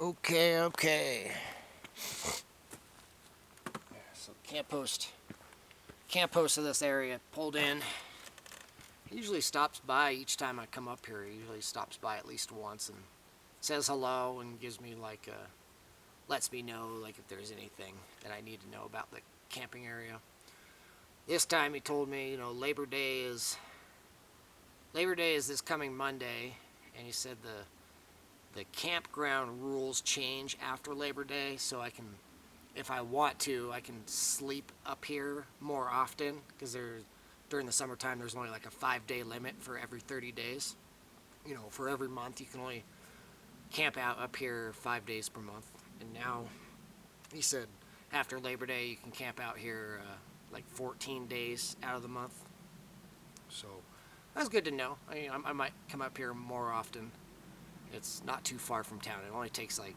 Okay. So camp post of this area pulled in. He usually stops by each time I come up here. He usually stops by at least once and says hello and gives me lets me know if there's anything that I need to know about the camping area. This time he told me, Labor Day is this coming Monday, and he said the campground rules change after Labor Day, so I can, if I want to, I can sleep up here more often because during the summertime there's only like a 5-day limit for every 30 days. For every month you can only camp out up here 5 days per month. And now he said after Labor Day you can camp out here 14 days out of the month. So that's good to know. I might come up here more often. It's not too far from town. It only takes like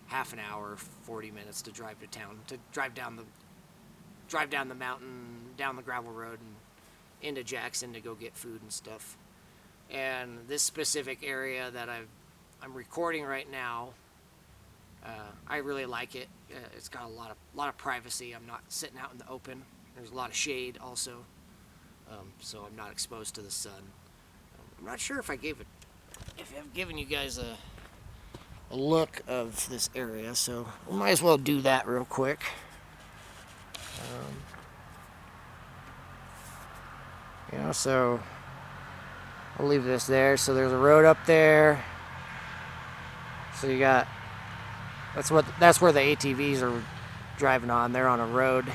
half an hour, 40 minutes to drive to town, to drive down the mountain, down the gravel road, and into Jackson to go get food and stuff. And this specific area that I'm recording right now, I really like it. It's got a lot of privacy. I'm not sitting out in the open. There's a lot of shade also, so I'm not exposed to the sun. I'm not sure if I've given you guys a look of this area, so we might as well do that real quick. So I'll leave this there. So there's a road up there. So you got that's where the ATVs are driving on. They're on a road.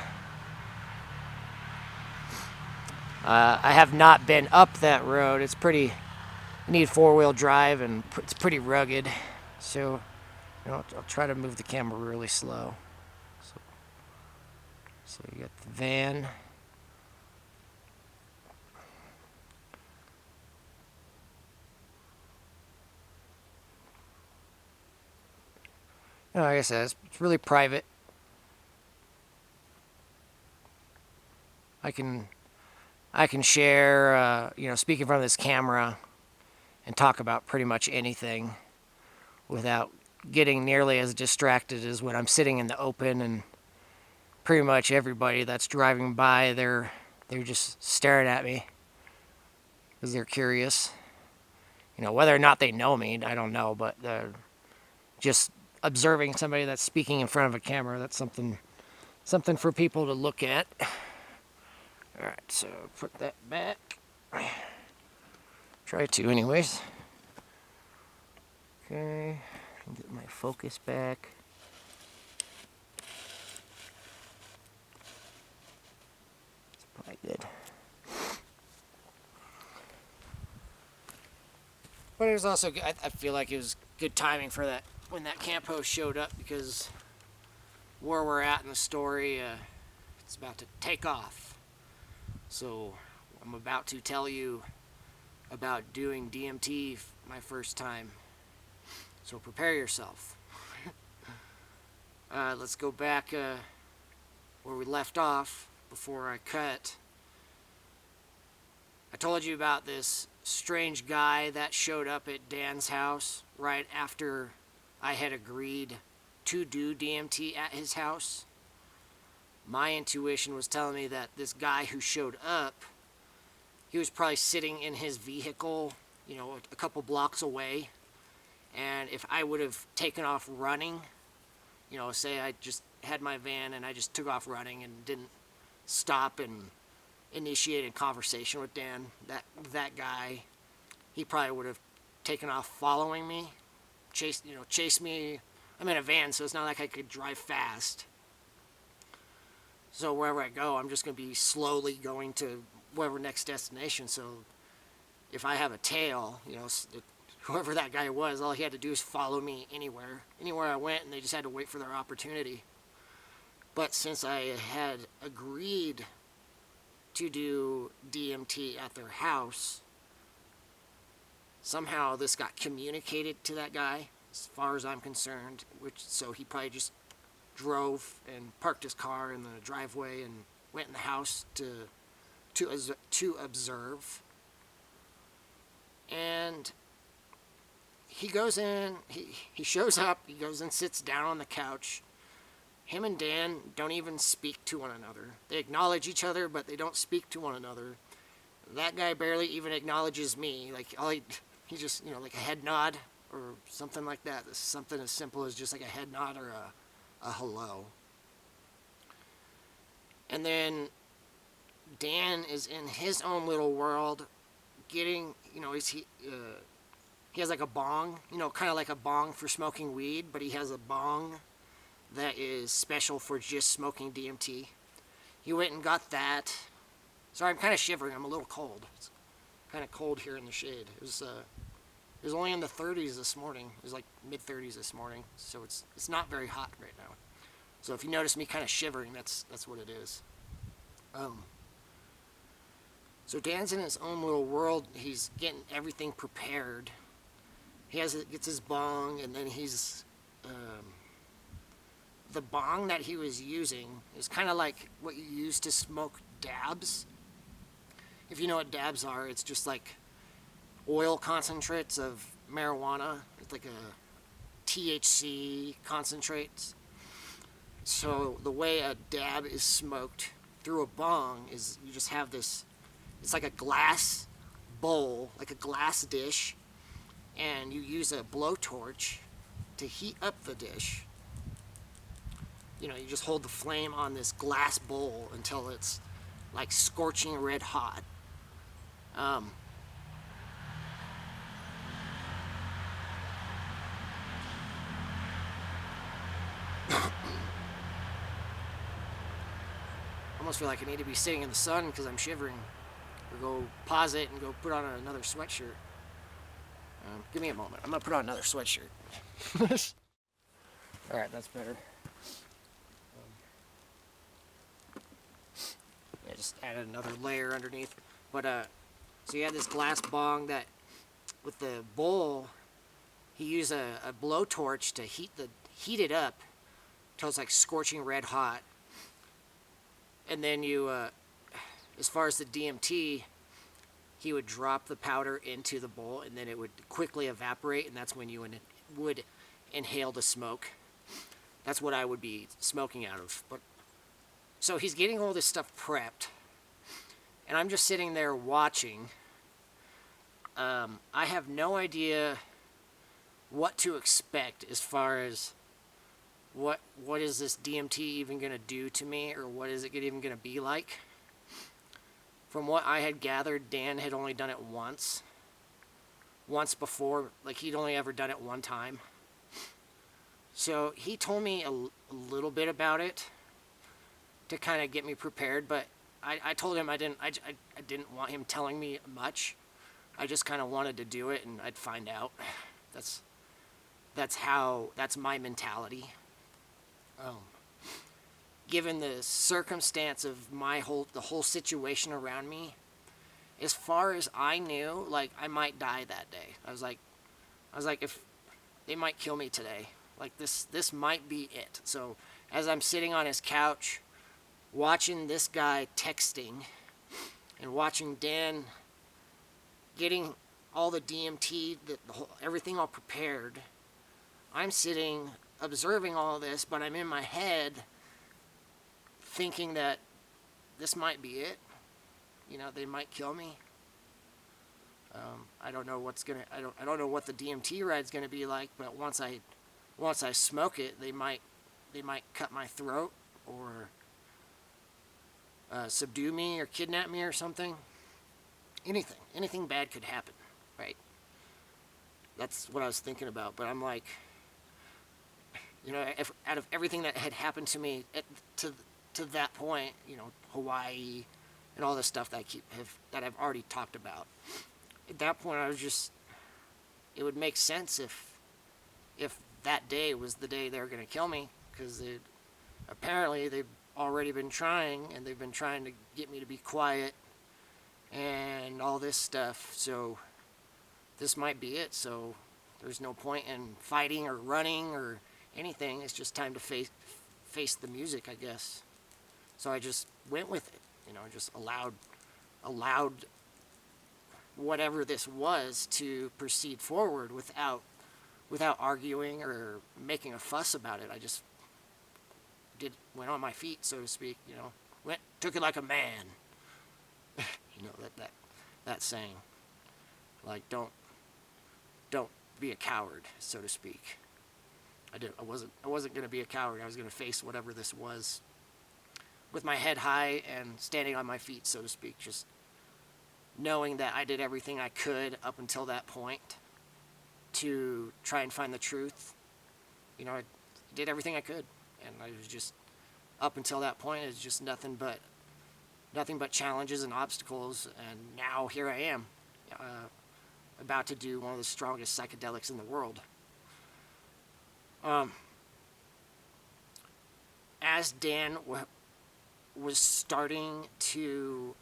I have not been up that road. It's pretty. You need 4-wheel drive and it's pretty rugged. So I'll try to move the camera really slow. So you got the van. Like I said, it's really private. I can share, speaking from this camera and talk about pretty much anything without getting nearly as distracted as when I'm sitting in the open, and pretty much everybody that's driving by, they're just staring at me because they're curious. Whether or not they know me, I don't know, but just observing somebody that's speaking in front of a camera, that's something for people to look at. Alright, so put that back. Try to anyways. Okay, get my focus back. It's probably good. But it was also good. I feel like it was good timing for that when that camp host showed up, because where we're at in the story, it's about to take off. So I'm about to tell you about doing DMT my first time. So prepare yourself. Let's go back where we left off before I cut. I told you about this strange guy that showed up at Dan's house right after I had agreed to do DMT at his house. My intuition was telling me that this guy who showed up, he was probably sitting in his vehicle, a couple blocks away. And if I would have taken off running, say I just had my van and I just took off running and didn't stop and initiate a conversation with Dan, that guy, he probably would have taken off following me, chased me. I'm in a van, so it's not like I could drive fast. So wherever I go, I'm just going to be slowly going to whatever next destination. So if I have a tail, whoever that guy was, all he had to do is follow me anywhere I went, and they just had to wait for their opportunity. But since I had agreed to do DMT at their house, somehow this got communicated to that guy, as far as I'm concerned, so he probably just drove and parked his car in the driveway and went in the house to observe. And he goes in, he shows up, he goes and sits down on the couch. Him and Dan don't even speak to one another. They acknowledge each other, but they don't speak to one another. That guy barely even acknowledges me. Like, he just, like a head nod or something like that. This is something as simple as just like a head nod or a hello. And then Dan is in his own little world, getting, he has like a bong, kind of like a bong for smoking weed, but he has a bong that is special for just smoking DMT. He went and got that. Sorry, I'm kind of shivering. I'm a little cold. It's kind of cold here in the shade. It was only in the 30s this morning. It was like mid-30s this morning, so it's not very hot right now. So if you notice me kind of shivering, that's what it is. So Dan's in his own little world. He's getting everything prepared. Gets his bong, and then he's the bong that he was using is kind of like what you use to smoke dabs. If you know what dabs are, it's just like oil concentrates of marijuana. It's like a THC concentrates. So the way a dab is smoked through a bong is you just have this, it's like a glass bowl, like a glass dish, and you use a blowtorch to heat up the dish. You just hold the flame on this glass bowl until it's like scorching red hot. I almost feel like I need to be sitting in the sun because I'm shivering. Or go pause it and go put on another sweatshirt. Give me a moment. I'm going to put on another sweatshirt. Alright, that's better. Yeah, just added another layer underneath. But, so you had this glass bong that, with the bowl, he used a blowtorch to heat it up until it's like scorching red hot. And then you, as far as the DMT, he would drop the powder into the bowl, and then it would quickly evaporate, and that's when you would inhale the smoke. That's what I would be smoking out of. But so he's getting all this stuff prepped, and I'm just sitting there watching. I have no idea what to expect as far as what is this DMT even going to do to me, or what is it even going to be like. From what I had gathered, Dan had only done it once before. Like, he'd only ever done it one time. So he told me a little bit about it to kind of get me prepared, but I told him I didn't want him telling me much. I just kind of wanted to do it, and I'd find out. That's my mentality. Given the circumstance of the whole situation around me, as far as I knew, like, I might die that day. I was like, if they might kill me today, like, this might be it. So as I'm sitting on his couch, watching this guy texting, and watching Dan getting all the DMT, everything all prepared, I'm sitting observing all this, but I'm in my head thinking that this might be it. They might kill me. I don't know I don't know what the DMT ride's gonna be like, but once I smoke it, they might cut my throat or subdue me or kidnap me or something. Anything bad could happen, right? That's what I was thinking about. But I'm like, out of everything that had happened to me to that point, Hawaii and all this stuff that I've already talked about. At that point, I was just, it would make sense if that day was the day they were going to kill me, because apparently they've already been trying, and they've been trying to get me to be quiet and all this stuff. So this might be it. So there's no point in fighting or running or anything. It's just time to face the music, I guess. So I just went with it, just allowed whatever this was to proceed forward without without arguing or making a fuss about it. I just went on my feet, so to speak, took it like a man. That saying, like, don't be a coward, so to speak. I wasn't going to be a coward. I was going to face whatever this was with my head high and standing on my feet, so to speak, just knowing that I did everything I could up until that point to try and find the truth. I did everything I could, and I was just, up until that point, it's just nothing but challenges and obstacles, and now here I am, about to do one of the strongest psychedelics in the world. As Dan was starting to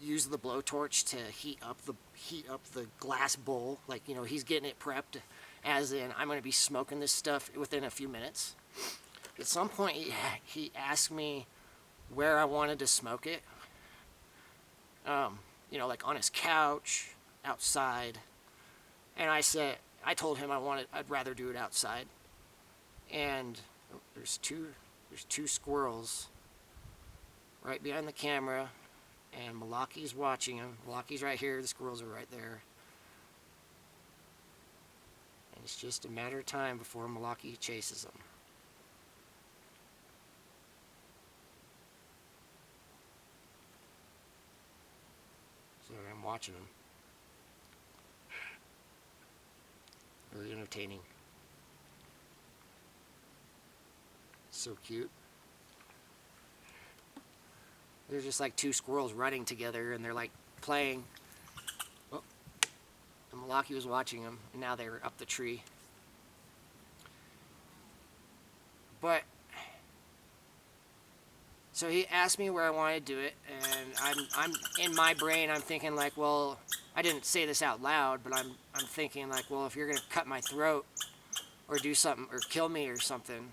use the blowtorch to heat up the glass bowl, like, he's getting it prepped, as in, I'm going to be smoking this stuff within a few minutes. At some point, he asked me where I wanted to smoke it. Like on his couch, outside. And I told him I'd rather do it outside. And there's two squirrels right behind the camera, and Malaki's watching him. Malaki's right here, the squirrels are right there. And it's just a matter of time before Malaki chases them. So I'm watching them. Very entertaining. So cute. They're just like two squirrels running together, and they're like playing. Oh, and Malaki was watching them, and now they're up the tree. But so he asked me where I wanted to do it, and I'm in my brain, I'm thinking like, well, I didn't say this out loud, but I'm thinking like, well, if you're gonna cut my throat or do something or kill me or something,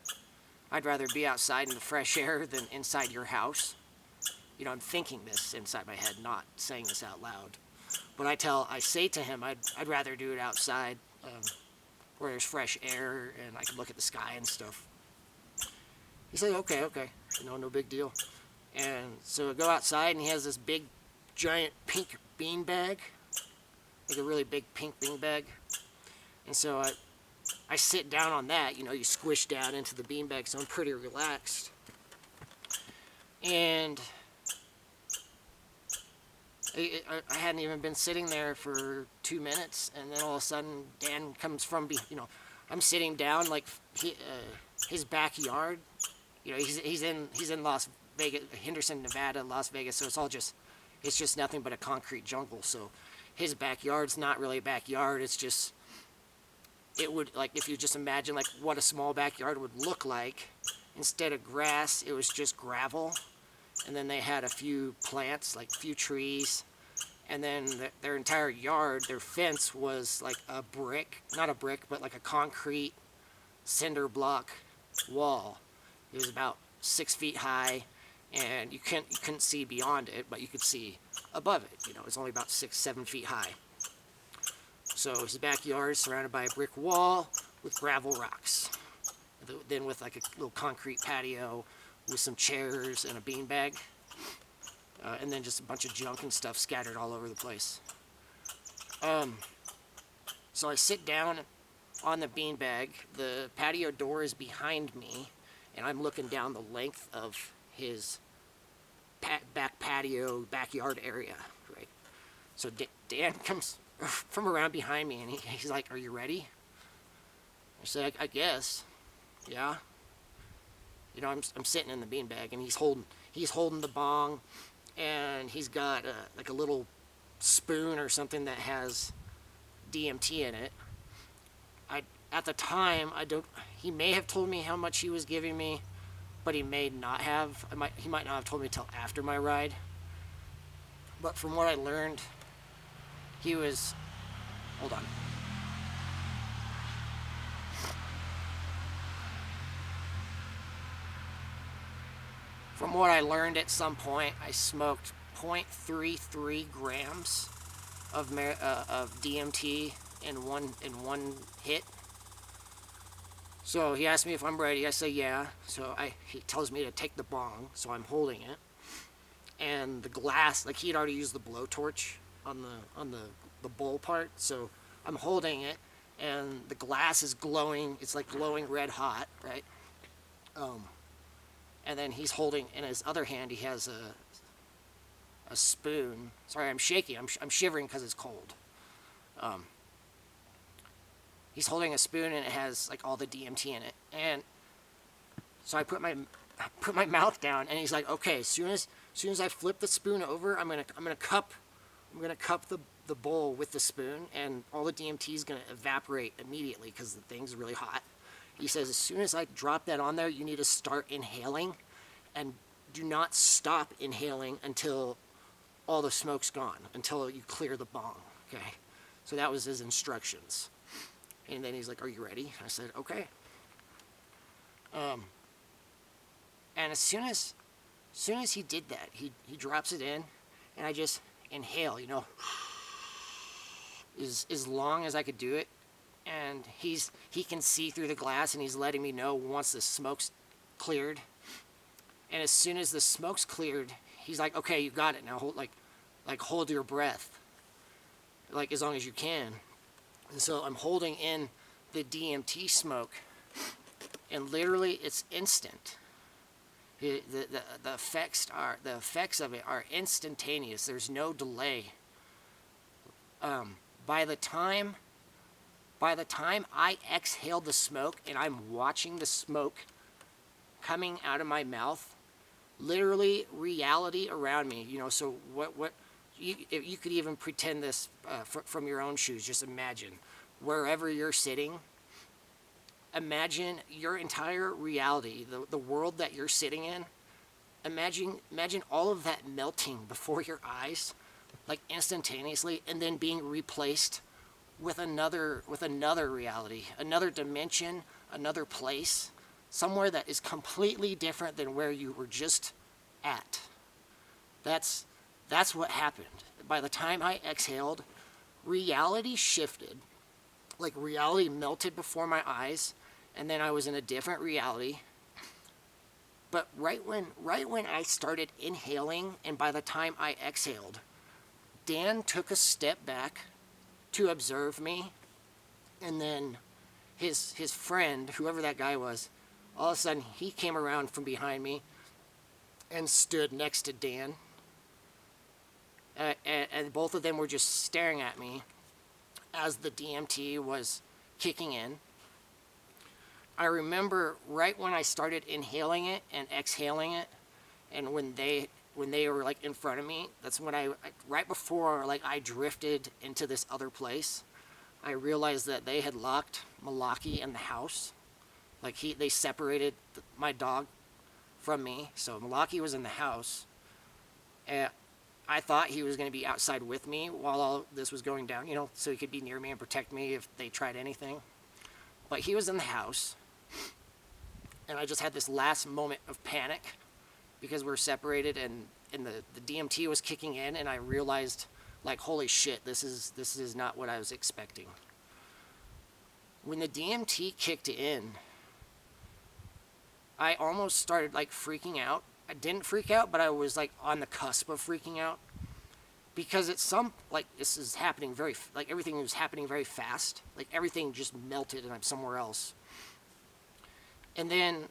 I'd rather be outside in the fresh air than inside your house. I'm thinking this inside my head, not saying this out loud. But I say to him, I'd rather do it outside, where there's fresh air and I can look at the sky and stuff. He said, okay, no big deal. And so I go outside, and he has this big, giant pink bean bag, like a really big pink bean bag. And so I sit down on that, you squish down into the bean bag, so I'm pretty relaxed. And I hadn't even been sitting there for 2 minutes, and then all of a sudden Dan comes from, I'm sitting down like his backyard. He's in Las Vegas, Henderson, Nevada, Las Vegas, so it's just nothing but a concrete jungle. So his backyard's not really a backyard. It's just, it would, like, if you just imagine like what a small backyard would look like, instead of grass, it was just gravel. And then they had a few plants, like a few trees, and then their entire yard, their fence was like a brick, not a brick, but like a concrete cinder block wall. It was about 6 feet high, and you couldn't see beyond it, but you could see above it. It's only about 6-7 feet high. So his backyard is surrounded by a brick wall with gravel rocks, then with like a little concrete patio with some chairs and a beanbag, and then just a bunch of junk and stuff scattered all over the place. So I sit down on the beanbag. The patio door is behind me, and I'm looking down the length of his back patio, backyard area, right? So Dan comes from around behind me, and he's like, "Are you ready?" I say, "I guess, yeah." I'm sitting in the beanbag, and he's holding the bong, and he's got like a little spoon or something that has DMT in it. At the time, he may have told me how much he was giving me, but he may not have. He might not have told me until after my ride. But from what I learned, he was, hold on. From what I learned at some point, I smoked 0.33 grams of DMT in one hit. So he asked me if I'm ready. I say yeah. So he tells me to take the bong. So I'm holding it, and the glass, like he'd already used the blowtorch on the bowl part. So I'm holding it, and the glass is glowing. It's like glowing red hot, right? And then he's holding in his other hand. He has a spoon. Sorry, I'm shaking. I'm shivering because it's cold. He's holding a spoon and it has like all the DMT in it. And so I put my mouth down, and he's like, okay, as soon as I flip the spoon over, I'm gonna cup the bowl with the spoon, and all the DMT is gonna evaporate immediately because the thing's really hot. He says, as soon as I drop that on there, you need to start inhaling, and do not stop inhaling until all the smoke's gone, until you clear the bong. Okay, so that was his instructions. And then he's like, are you ready? I said, okay. And as soon as he did that, he drops it in, and I just inhale, as long as I could do it. And he can see through the glass, and he's letting me know once the smoke's cleared. And as soon as the smoke's cleared, he's like, okay, you got it now. Hold your breath, like as long as you can. And so I'm holding in the DMT smoke, and literally it's instant. The effects of it are instantaneous. There's no delay. By the time I exhaled the smoke, and I'm watching the smoke coming out of my mouth, literally reality around me. So what you could even pretend this from your own shoes. Just imagine wherever you're sitting. Imagine your entire reality, the world that you're sitting in. Imagine all of that melting before your eyes, like instantaneously, and then being replaced with another reality, another dimension, another place, somewhere that is completely different than where you were just at. That's what happened. By the time I exhaled, reality shifted. Like reality melted before my eyes, and then I was in a different reality. But right when I started inhaling, and by the time I exhaled, Dan took a step back to observe me, and then his friend, whoever that guy was, all of a sudden he came around from behind me and stood next to Dan. And both of them were just staring at me as the DMT was kicking in. I remember right when I started inhaling it and exhaling it, and when they were like in front of me, that's when right before like I drifted into this other place, I realized that they had locked Malaki in the house. Like they separated my dog from me, so Malaki was in the house, and I thought he was going to be outside with me while all this was going down, so he could be near me and protect me if they tried anything. But he was in the house, and I just had this last moment of panic because we were separated, and the DMT was kicking in, and I realized, like, holy shit, this is not what I was expecting. When the DMT kicked in, I almost started like freaking out. I didn't freak out, but I was like on the cusp of freaking out, because this is happening everything was happening very fast. Like everything just melted and I'm somewhere else. And then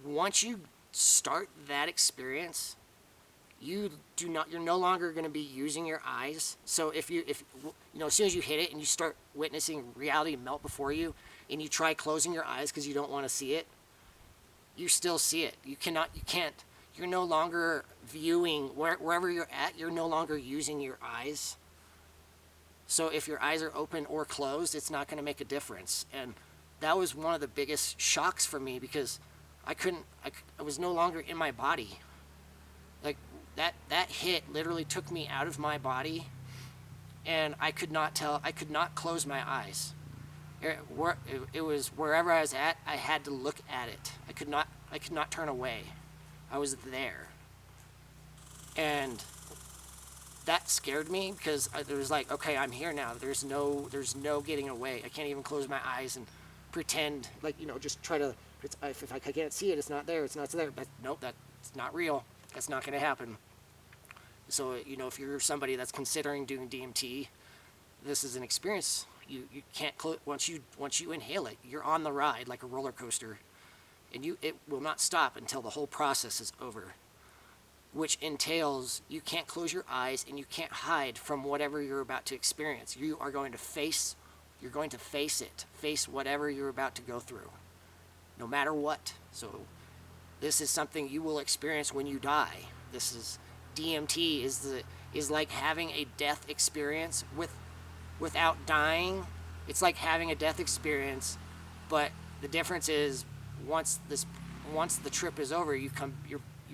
once you start that experience, you're no longer going to be using your eyes. So if as soon as you hit it and you start witnessing reality melt before you, and you try closing your eyes because you don't want to see it, you still see it. You can't. You're no longer viewing wherever you're at. You're no longer using your eyes. So if your eyes are open or closed, it's not going to make a difference. And that was one of the biggest shocks for me, because I was no longer in my body. Like that hit literally took me out of my body, and I could not close my eyes. It was wherever I was at, I had to look at it. I could not turn away. I was there. And that scared me because it was like, okay, I'm here now. There's no getting away. I can't even close my eyes and pretend like, just try to. If I can't see it, it's not there. It's not there. But nope, that's not real. That's not going to happen. So if you're somebody that's considering doing DMT, this is an experience. You can't once you inhale it, you're on the ride like a roller coaster, and it will not stop until the whole process is over. Which entails you can't close your eyes and you can't hide from whatever you're about to experience. You're going to face it. Face whatever you're about to go through, no matter what. So this is something you will experience when you die. This is DMT is like having a death experience without dying. It's like having a death experience, but the difference is once the trip is over, you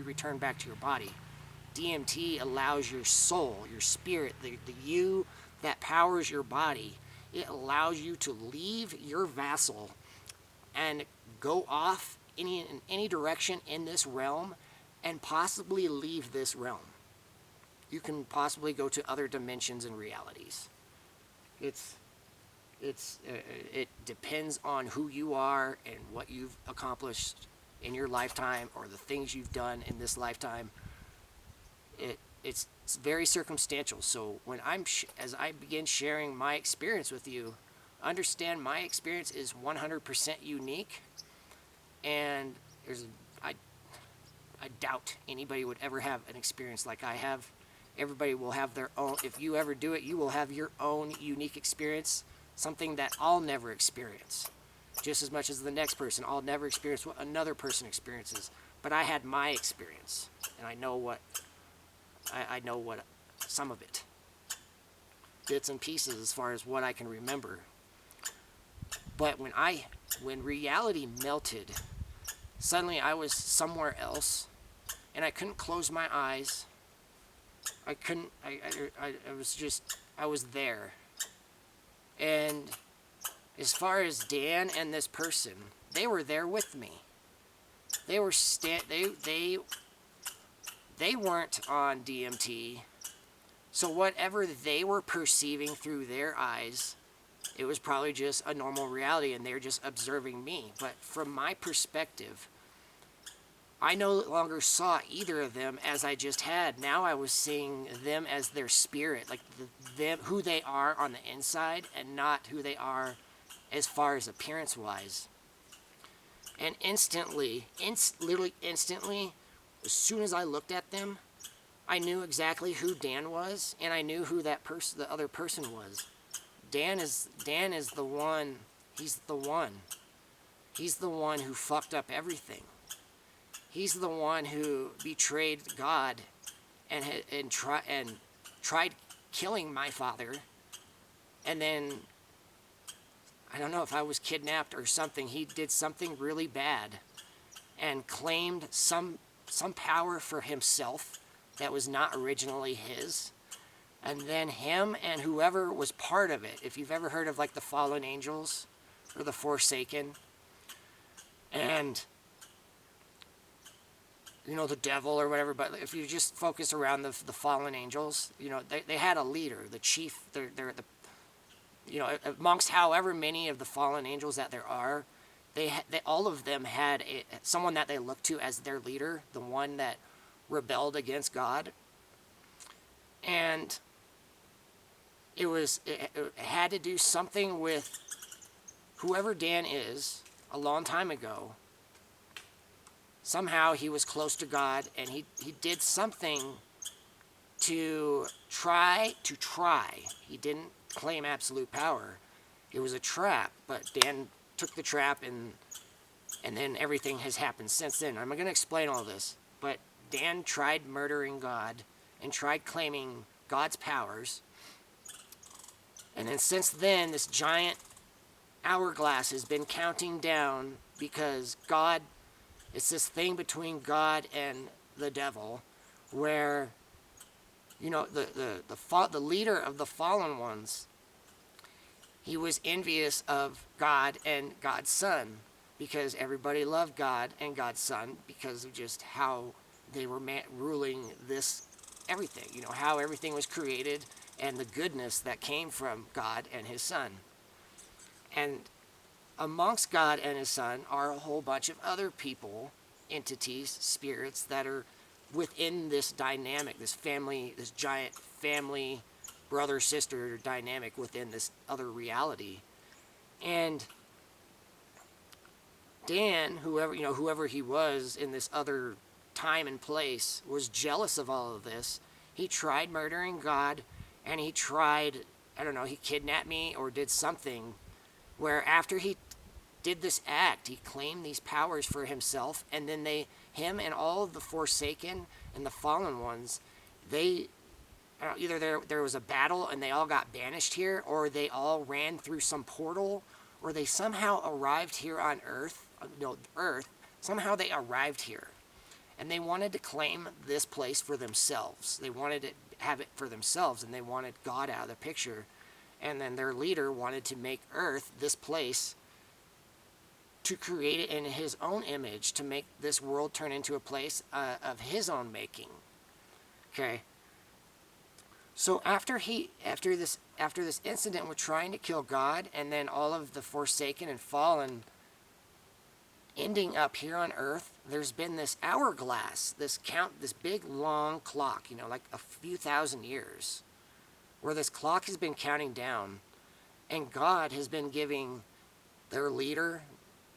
return back to your body. DMT allows your soul, your spirit, the you that powers your body, it allows you to leave your vessel and go off in any direction in this realm and possibly leave this realm. You can possibly go to other dimensions and realities. It depends on who you are and what you've accomplished in your lifetime or the things you've done in this lifetime. It's very circumstantial. So when as I begin sharing my experience with you, understand my experience is 100% unique, and I doubt anybody would ever have an experience like I have. Everybody will have their own. If you ever do it, you will have your own unique experience, something that I'll never experience. Just as much as the next person, I'll never experience what another person experiences. But I had my experience, and I know what some of it, bits and pieces as far as what I can remember. But when reality melted, suddenly I was somewhere else, and I couldn't close my eyes. I was there. And as far as Dan and this person, they were there with me. They were they weren't on DMT. So whatever they were perceiving through their eyes, it was probably just a normal reality, and they're just observing me. But from my perspective, I no longer saw either of them as I just had. Now I was seeing them as their spirit, like them, who they are on the inside, and not who they are as far as appearance-wise. And literally instantly, as soon as I looked at them, I knew exactly who Dan was, and I knew who the other person was. Dan is the one. He's the one. He's the one who fucked up everything. He's the one who betrayed God and tried killing my father. And then, I don't know if I was kidnapped or something. He did something really bad and claimed some power for himself that was not originally his. And then him and whoever was part of it, if you've ever heard of like the fallen angels or the Forsaken, and the devil or whatever, but if you just focus around the fallen angels, they had a leader, the chief. They're amongst however many of the fallen angels that there are, they all of them had someone that they looked to as their leader, the one that rebelled against God. And it had to do something with whoever Dan is a long time ago. Somehow he was close to God, and he did something to try. He didn't claim absolute power. It was a trap, but Dan took the trap, and then everything has happened since then. I'm going to explain all this, but Dan tried murdering God and tried claiming God's powers. And then since then, this giant hourglass has been counting down because God, it's this thing between God and the devil where, the leader of the fallen ones, he was envious of God and God's Son because everybody loved God and God's Son because of just how they were ruling this everything, you know, how everything was created and the goodness that came from God and his son. And amongst God and his son are a whole bunch of other people, entities, spirits that are within this dynamic, this family, this giant family, brother-sister dynamic within this other reality. And Dan, whoever he was in this other time and place, was jealous of all of this. He tried murdering God, and he tried, I don't know, he kidnapped me or did something where after he did this act, he claimed these powers for himself, and then him and all of the Forsaken and the Fallen Ones, either there was a battle and they all got banished here, or they all ran through some portal, or they somehow arrived here on Earth, somehow they arrived here. And they wanted to claim this place for themselves. They wanted to have it for themselves, and they wanted God out of the picture. And then their leader wanted to make Earth, this place, to create it in his own image, to make this world turn into a place of his own making. Okay. So after this incident with trying to kill God, and then all of the Forsaken and Fallen ending up here on Earth, there's been this hourglass, this big long clock, you know, like a few thousand years, where this clock has been counting down, and God has been giving their leader,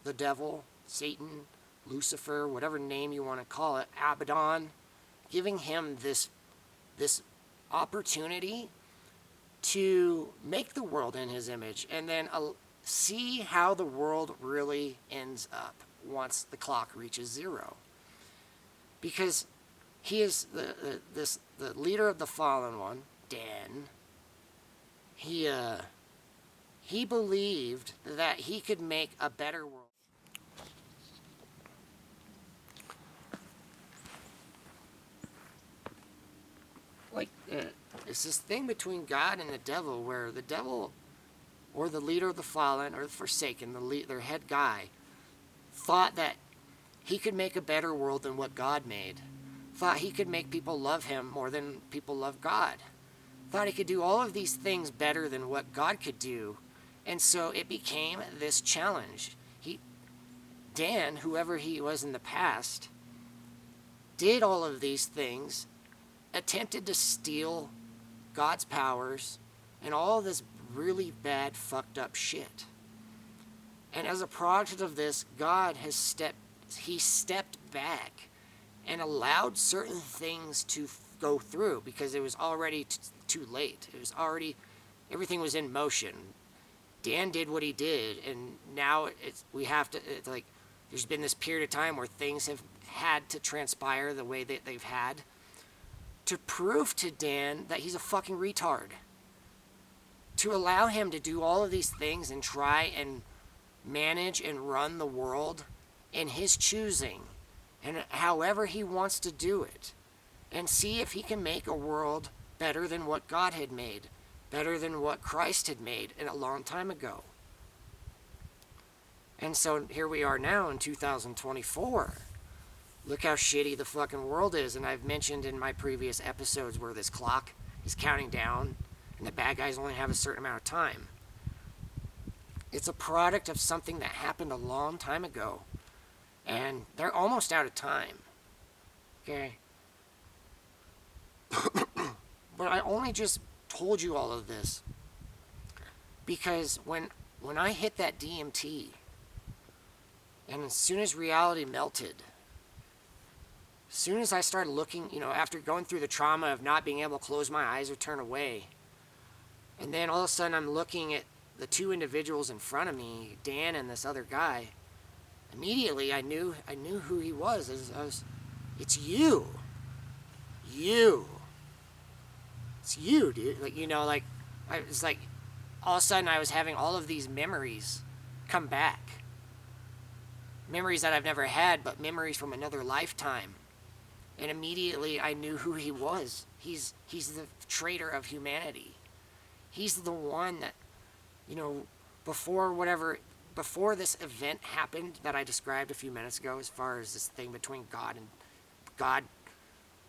the devil, Satan, Lucifer, whatever name you want to call it, Abaddon, giving him this opportunity to make the world in his image, and then see how the world really ends up once the clock reaches zero. Because he is the leader of the Fallen One, Dan. He believed that he could make a better world. Like, it's this thing between God and the devil, where the devil, or the leader of the Fallen, or the Forsaken, their head guy, thought that he could make a better world than what God made. Thought he could make people love him more than people love God. Thought he could do all of these things better than what God could do. And so it became this challenge. Dan, whoever he was in the past, did all of these things, attempted to steal God's powers, and all this really bad, fucked up shit. And as a product of this, God has stepped back and allowed certain things to go through, because it was already too late. It was already, everything was in motion. Dan did what he did, and now there's been this period of time where things have had to transpire the way that they've had to prove to Dan that he's a fucking retard. To allow him to do all of these things and try and manage and run the world in his choosing, and however he wants to do it, and see if he can make a world better than what God had made, better than what Christ had made a long time ago. And so here we are now in 2024. Look how shitty the fucking world is. And I've mentioned in my previous episodes where this clock is counting down and the bad guys only have a certain amount of time. It's a product of something that happened a long time ago, and they're almost out of time. Okay? But I only just told you all of this because when I hit that DMT, and as soon as reality melted, as soon as I started looking, after going through the trauma of not being able to close my eyes or turn away, and then all of a sudden I'm looking at the two individuals in front of me, Dan and this other guy, immediately I knew who he was. It's you. It's you, dude. It's like all of a sudden I was having all of these memories come back. Memories that I've never had, but memories from another lifetime. And immediately I knew who he was. He's the traitor of humanity. He's the one that, before this event happened that I described a few minutes ago, as far as this thing between God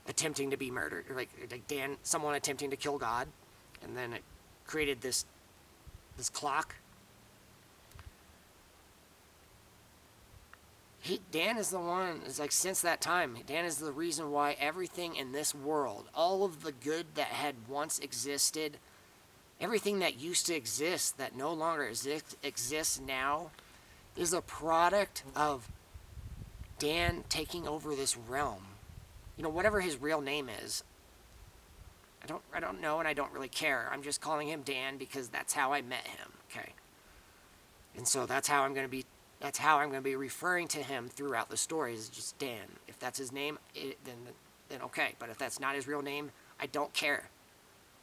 attempting to be murdered, or like Dan, someone attempting to kill God, and then it created this clock. Dan is the one. It's like since that time, Dan is the reason why everything in this world, all of the good that had once existed, everything that used to exist that no longer exists now, is a product of Dan taking over this realm. You know, whatever his real name is, I don't know, and I don't really care. I'm just calling him Dan because that's how I met him. Okay, and so that's how I'm going to be referring to him throughout the story, is just Dan. If that's his name, then okay. But if that's not his real name, I don't care.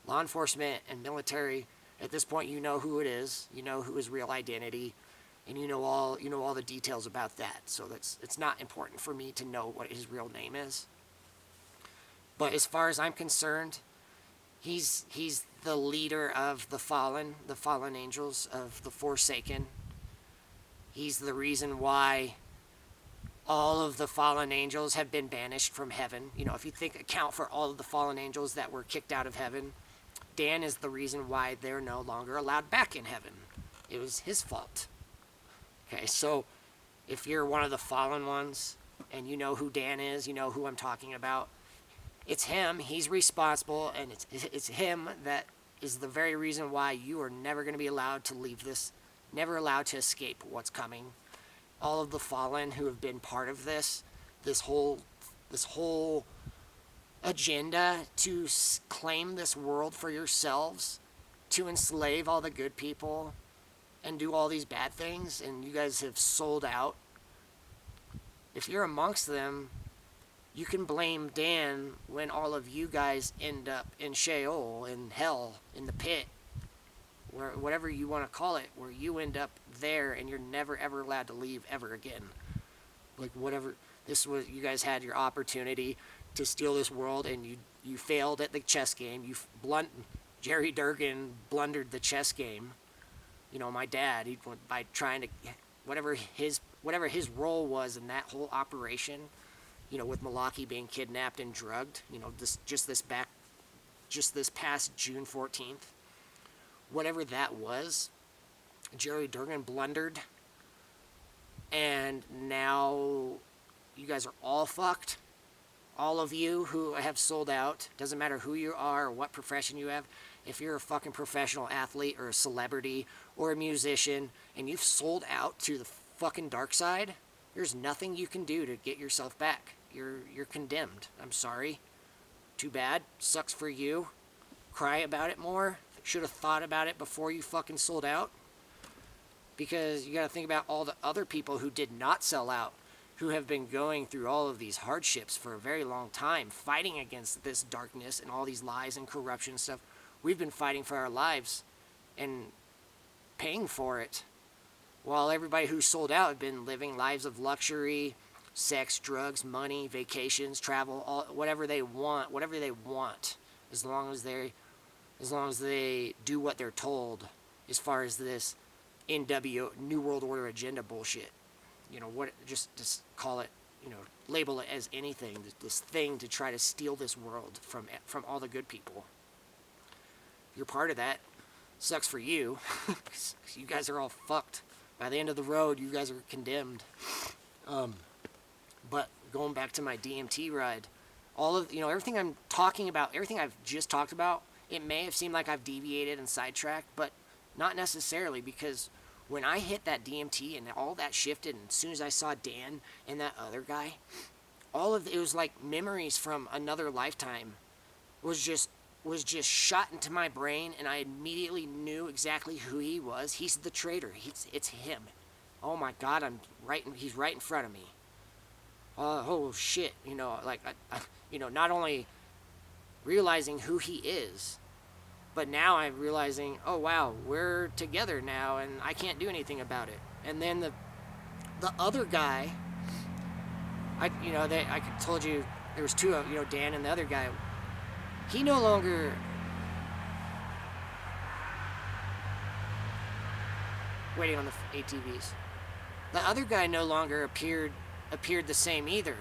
Law enforcement and military, at this point, you know who it is. You know who his real identity, and you know all the details about that. So it's not important for me to know what his real name is. But as far as I'm concerned, he's the leader of the fallen angels, of the Forsaken. He's the reason why all of the fallen angels have been banished from heaven. You know, if you account for all of the fallen angels that were kicked out of heaven, Dan is the reason why they're no longer allowed back in heaven. It was his fault. Okay, so if you're one of the fallen ones and you know who Dan is, you know who I'm talking about, it's him. He's responsible, and it's him that is the very reason why you are never going to be allowed to leave this, never allowed to escape what's coming. All of the fallen who have been part of this whole agenda to claim this world for yourselves, to enslave all the good people and do all these bad things, and you guys have sold out. If you're amongst them, you can blame Dan when all of you guys end up in Sheol, in hell, in the pit, where whatever you want to call it, where you end up there and you're never ever allowed to leave ever again. Like whatever, you guys had your opportunity to steal this world, and you failed at the chess game. Jerry Durgan blundered the chess game. You know, my dad, he went by trying to, whatever his role was in that whole operation, you know, with Malaki being kidnapped and drugged, you know, just this past June 14th, whatever that was, Jerry Durgan blundered, and now you guys are all fucked. All of you who have sold out, doesn't matter who you are or what profession you have, if you're a fucking professional athlete or a celebrity or a musician and you've sold out to the fucking dark side, there's nothing you can do to get yourself back. You're condemned. I'm sorry. Too bad. Sucks for you. Cry about it more. Should have thought about it before you fucking sold out. Because you gotta think about all the other people who did not sell out, who have been going through all of these hardships for a very long time, fighting against this darkness and all these lies and corruption and stuff. We've been fighting for our lives and paying for it, while everybody who sold out have been living lives of luxury, sex, drugs, money, vacations, travel, whatever they want, as long as they do what they're told, as far as this NWO, New World Order agenda bullshit. You know, just call it, you know, label it as anything, this thing to try to steal this world from all the good people. If you're part of that, sucks for you. You guys are all fucked. By the end of the road, you guys are condemned. But going back to my DMT ride, all of, you know, everything I'm talking about, everything I've just talked about, it may have seemed like I've deviated and sidetracked, but not necessarily, because when I hit that DMT and all that shifted, and as soon as I saw Dan and that other guy, it was like memories from another lifetime was just shot into my brain, and I immediately knew exactly who he was. He's the traitor. It's him. Oh my God, he's right in front of me. Oh shit, you know, like you know, not only realizing who he is, but now I'm realizing, oh wow, we're together now, and I can't do anything about it. And then the other guy, I told you there was two of, you know, Dan and the other guy. He no longer, waiting on the ATVs. The other guy no longer appeared the same either.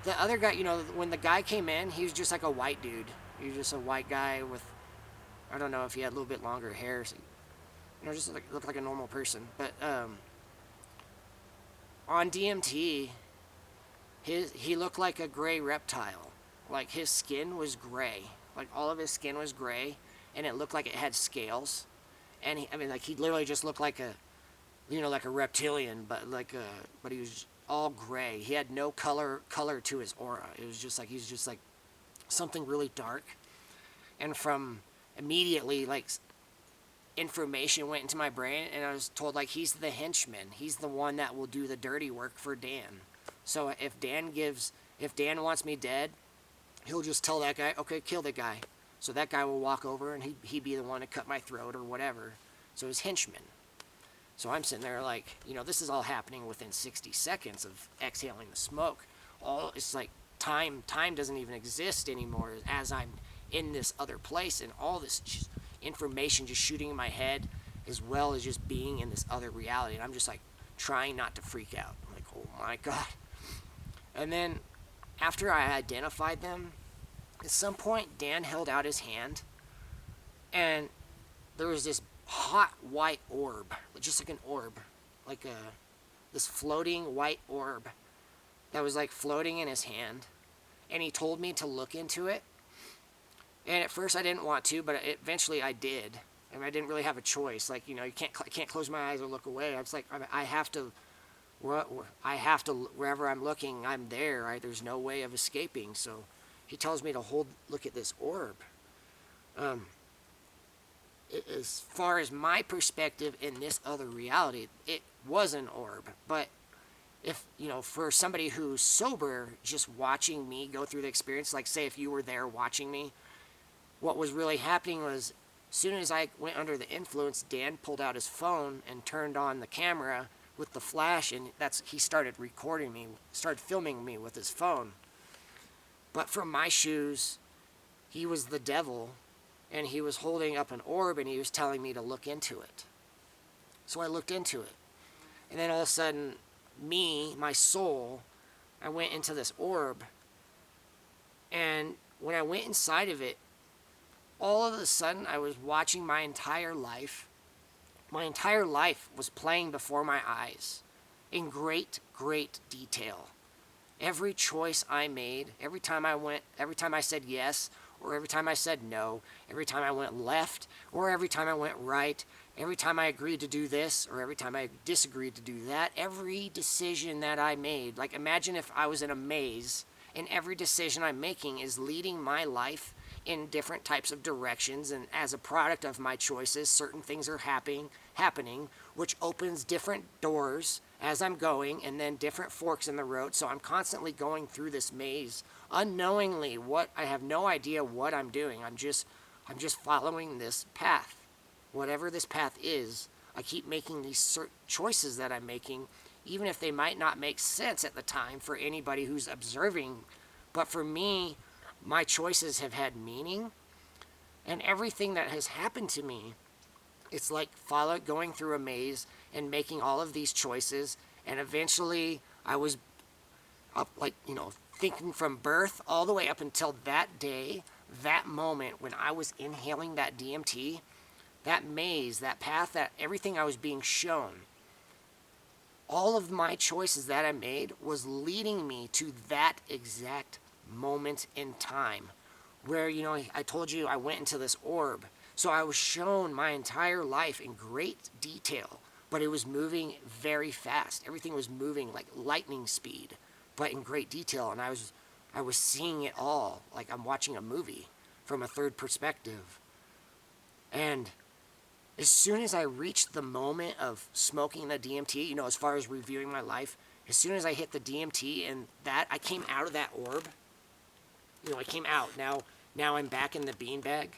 the other guy, when the guy came in, he was just like a white dude. He was just a white guy with, I don't know if he had a little bit longer hair. So, just like, looked like a normal person. But on DMT, he looked like a gray reptile. Like his skin was gray. Like all of his skin was gray, and it looked like it had scales. And he literally just looked like like a reptilian, but he was all gray. He had no color to his aura. It was just like, he's just like something really dark. And from immediately, like, information went into my brain, and I was told, like, he's the henchman. He's the one that will do the dirty work for Dan. So if Dan wants me dead, he'll just tell that guy, okay, kill the guy. So that guy will walk over, and he'd be the one to cut my throat or whatever. So his henchman. So I'm sitting there like, this is all happening within 60 seconds of exhaling the smoke. It's like time doesn't even exist anymore as I'm in this other place, and all this information just shooting in my head, as well as just being in this other reality. And I'm just like trying not to freak out. I'm like, oh my God. And then after I identified them, at some point Dan held out his hand, and there was this hot white orb, just like an orb, like this floating white orb that was like floating in his hand. And he told me to look into it. And at first I didn't want to, but eventually I did. And I didn't really have a choice. Like, I can't close my eyes or look away. I was like, I have to, wherever I'm looking, I'm there. There's no way of escaping. So he tells me to look at this orb. As far as my perspective in this other reality, it was an orb. But if, for somebody who's sober, just watching me go through the experience, like say if you were there watching me, what was really happening was, as soon as I went under the influence, Dan pulled out his phone and turned on the camera with the flash, and he started recording me, started filming me with his phone. But from my shoes, he was the devil, and he was holding up an orb, and he was telling me to look into it. So I looked into it. And then all of a sudden, my soul, I went into this orb. And when I went inside of it, all of a sudden, I was watching my entire life. My entire life was playing before my eyes in great, great detail. Every choice I made, every time I said yes, or every time I said no, every time I went left, or every time I went right, every time I agreed to do this, or every time I disagreed to do that, every decision that I made, like imagine if I was in a maze, and every decision I'm making is leading my life in different types of directions, and as a product of my choices, certain things are happening, which opens different doors as I'm going, and then different forks in the road. So I'm constantly going through this maze, unknowingly. I have no idea what I'm doing. I'm just following this path. Whatever this path is, I keep making these certain choices that I'm making, even if they might not make sense at the time for anybody who's observing. But for me, my choices have had meaning, and everything that has happened to me, it's like going through a maze and making all of these choices, and eventually I was up, thinking from birth all the way up until that day, that moment when I was inhaling that DMT, that maze, that path, that everything I was being shown, all of my choices that I made was leading me to that exact moment in time where, I told you I went into this orb. So I was shown my entire life in great detail, but it was moving very fast. Everything was moving like lightning speed, but in great detail. And I was seeing it all like I'm watching a movie from a third perspective. And as soon as I reached the moment of smoking the DMT, as far as reviewing my life, as soon as I hit the DMT and that, I came out of that orb. I came out. Now I'm back in the beanbag.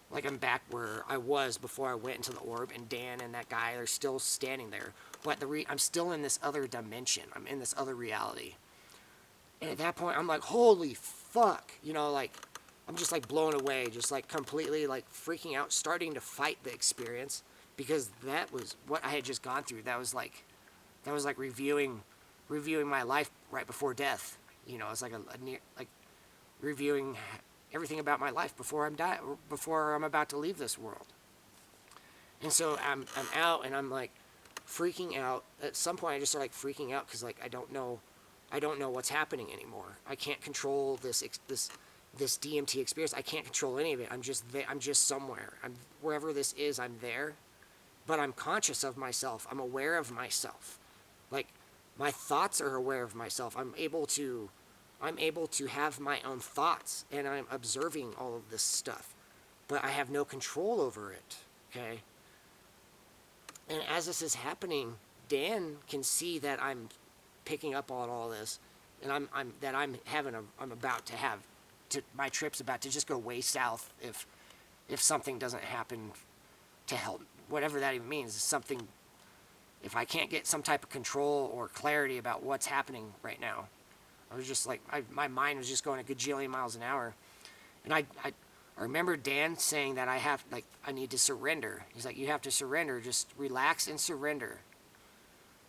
Like I'm back where I was before I went into the orb, and Dan and that guy are still standing there. But I'm still in this other dimension. I'm in this other reality. And at that point, I'm like, holy fuck. I'm just like blown away, just like completely like freaking out, starting to fight the experience, because that was what I had just gone through. That was like reviewing my life right before death. You know, it's like a near, like reviewing everything about my life before I'm about to leave this world. And so I'm out and I'm like freaking out. At some point I just start like freaking out because like I don't know what's happening anymore. I can't control this DMT experience. I can't control any of it. I'm just there. I'm just somewhere. I'm wherever this is. I'm there, but I'm conscious of myself. I'm aware of myself. Like my thoughts are aware of myself. I'm able to have my own thoughts, and I'm observing all of this stuff, but I have no control over it. Okay. And as this is happening, Dan can see that I'm picking up on all this, and I'm about to have my trip's about to just go way south if something doesn't happen to help, whatever that even means. Something, if I can't get some type of control or clarity about what's happening right now. I was just like, my mind was just going a gajillion miles an hour, and I remember Dan saying that I need to surrender. He's like, you have to surrender, just relax and surrender.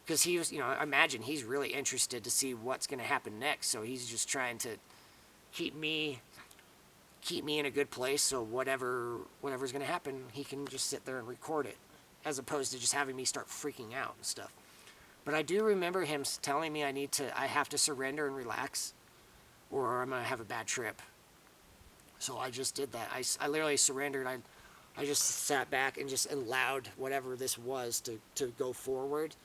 Because he was, I imagine he's really interested to see what's going to happen next. So he's just trying to keep me in a good place. So whatever's going to happen, he can just sit there and record it, as opposed to just having me start freaking out and stuff. But I do remember him telling me I have to surrender and relax, or I'm going to have a bad trip. So I just did that. I literally surrendered. I just sat back and just allowed whatever this was to go forward.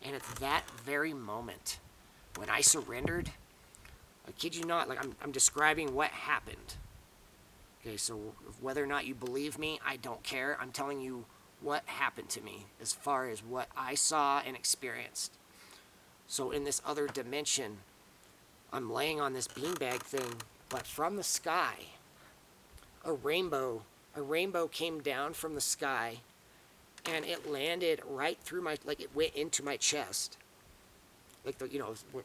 And at that very moment, when I surrendered, I kid you not, like I'm describing what happened. Okay, so whether or not you believe me, I don't care. I'm telling you what happened to me as far as what I saw and experienced. So in this other dimension, I'm laying on this beanbag thing, but from the sky, a rainbow came down from the sky, and it landed right through it went into my chest. Like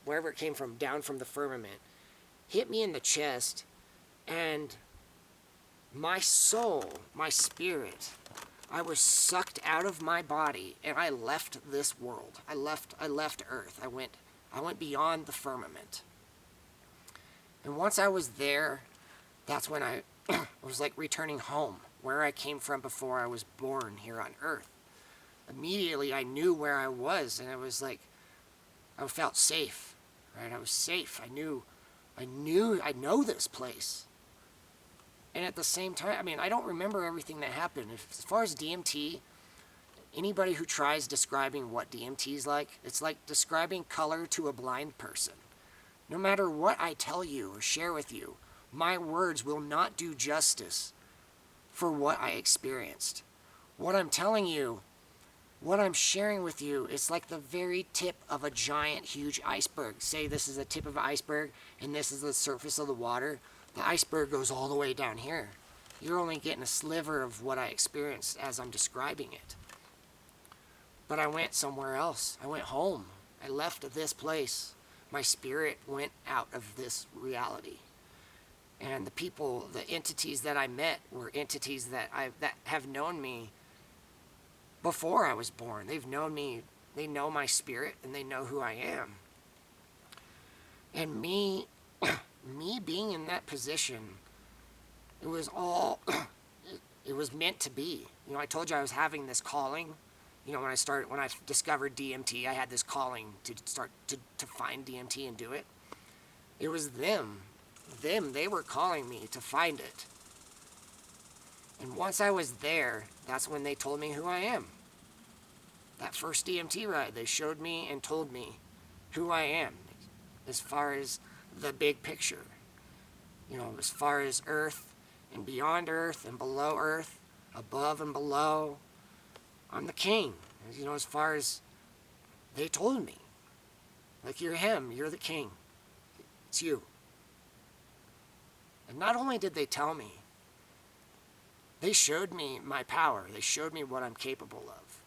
wherever it came from, down from the firmament, hit me in the chest, and my soul, my spirit, I was sucked out of my body, and I left this world. I left Earth. I went beyond the firmament. And once I was there, that's when I was like returning home, where I came from before I was born here on Earth. Immediately I knew where I was, and I was like, I felt safe, right? I was safe. I know this place. And at the same time, I mean, I don't remember everything that happened. As far as DMT, anybody who tries describing what DMT is like, it's like describing color to a blind person. No matter what I tell you or share with you, my words will not do justice for what I experienced. What I'm telling you, what I'm sharing with you, it's like the very tip of a giant, huge iceberg. Say this is the tip of an iceberg, and this is the surface of the water. The iceberg goes all the way down here. You're only getting a sliver of what I experienced as I'm describing it. But I went somewhere else. I went home. I left this place. My spirit went out of this reality. And the people, the entities that I met were entities that have known me before I was born. They've known me. They know my spirit, and they know who I am. And me being in that position, it was all, it was meant to be. I told you I was having this calling. When I discovered DMT, I had this calling to start to find DMT and do it. It was them, they were calling me to find it. And once I was there, that's when they told me who I am. That first DMT ride, they showed me and told me who I am, as far as the big picture. As far as Earth and beyond Earth and below Earth, above and below, I'm the king. As far as they told me. Like, you're him, you're the king. It's you. And not only did they tell me, they showed me my power. They showed me what I'm capable of.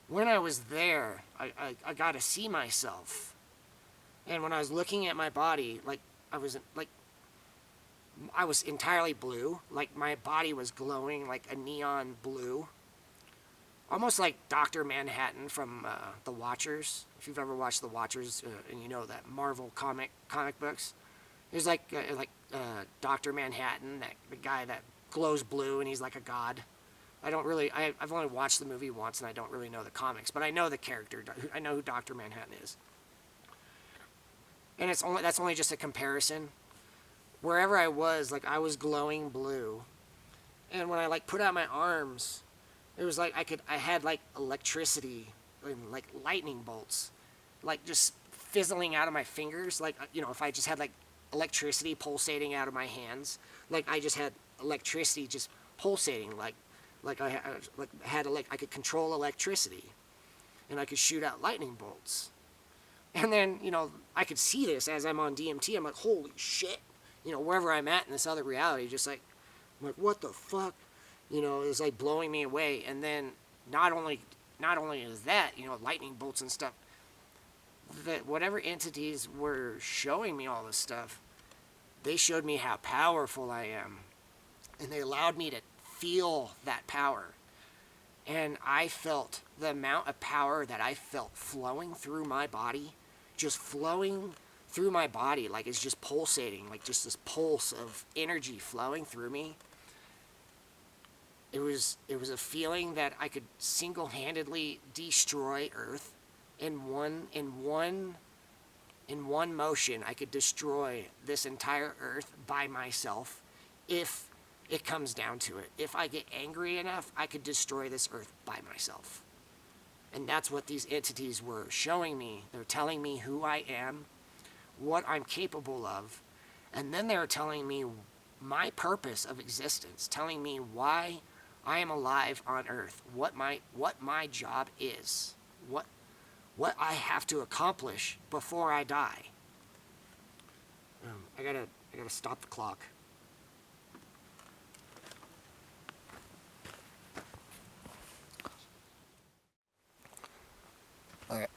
When I was there, I got to see myself. And when I was looking at my body, I was entirely blue. Like, my body was glowing like a neon blue. almost like Dr. Manhattan from The Watchers. If you've ever watched The Watchers and you know that Marvel comic books, there's Dr. Manhattan, that the guy that glows blue and he's like a god. I've only watched the movie once and I don't really know the comics, but I know the character. I know who Dr. Manhattan is. And that's only just a comparison. Wherever I was, like I was glowing blue. And when I like put out my arms, it was like I had like electricity and like lightning bolts, like just fizzling out of my fingers. Like, if I just had like electricity pulsating out of my hands, like I just had electricity just pulsating, I could control electricity, and I could shoot out lightning bolts. And then, I could see this as I'm on DMT. I'm like, holy shit. Wherever I'm at in this other reality, just like, I'm like, what the fuck? It's like blowing me away. And then not only is that, lightning bolts and stuff, that whatever entities were showing me all this stuff, they showed me how powerful I am. And they allowed me to feel that power. And I felt the amount of power that I felt flowing through my body, just flowing through my body, like it's just pulsating, like just this pulse of energy flowing through me. It was a feeling that I could single-handedly destroy Earth in one motion. I could destroy this entire Earth by myself if it comes down to it. If I get angry enough, I could destroy this Earth by myself. And that's what these entities were showing me. They're telling me who I am, what I'm capable of, and then they're telling me my purpose of existence, telling me why I am alive on Earth, what my job is, what I have to accomplish before I die. I gotta stop the clock. Alright.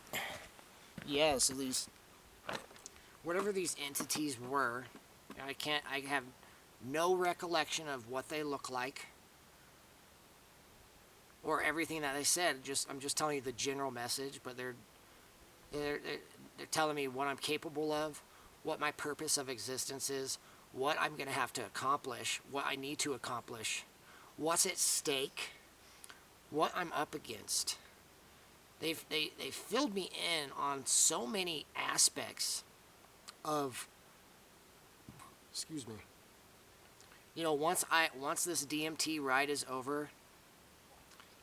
Yeah, so whatever these entities were, I have no recollection of what they look like or everything that they said. I'm just telling you the general message, but they're telling me what I'm capable of, what my purpose of existence is, what I'm going to have to accomplish, what I need to accomplish, what's at stake, what I'm up against. They filled me in on so many aspects of, excuse me. Once this DMT ride is over,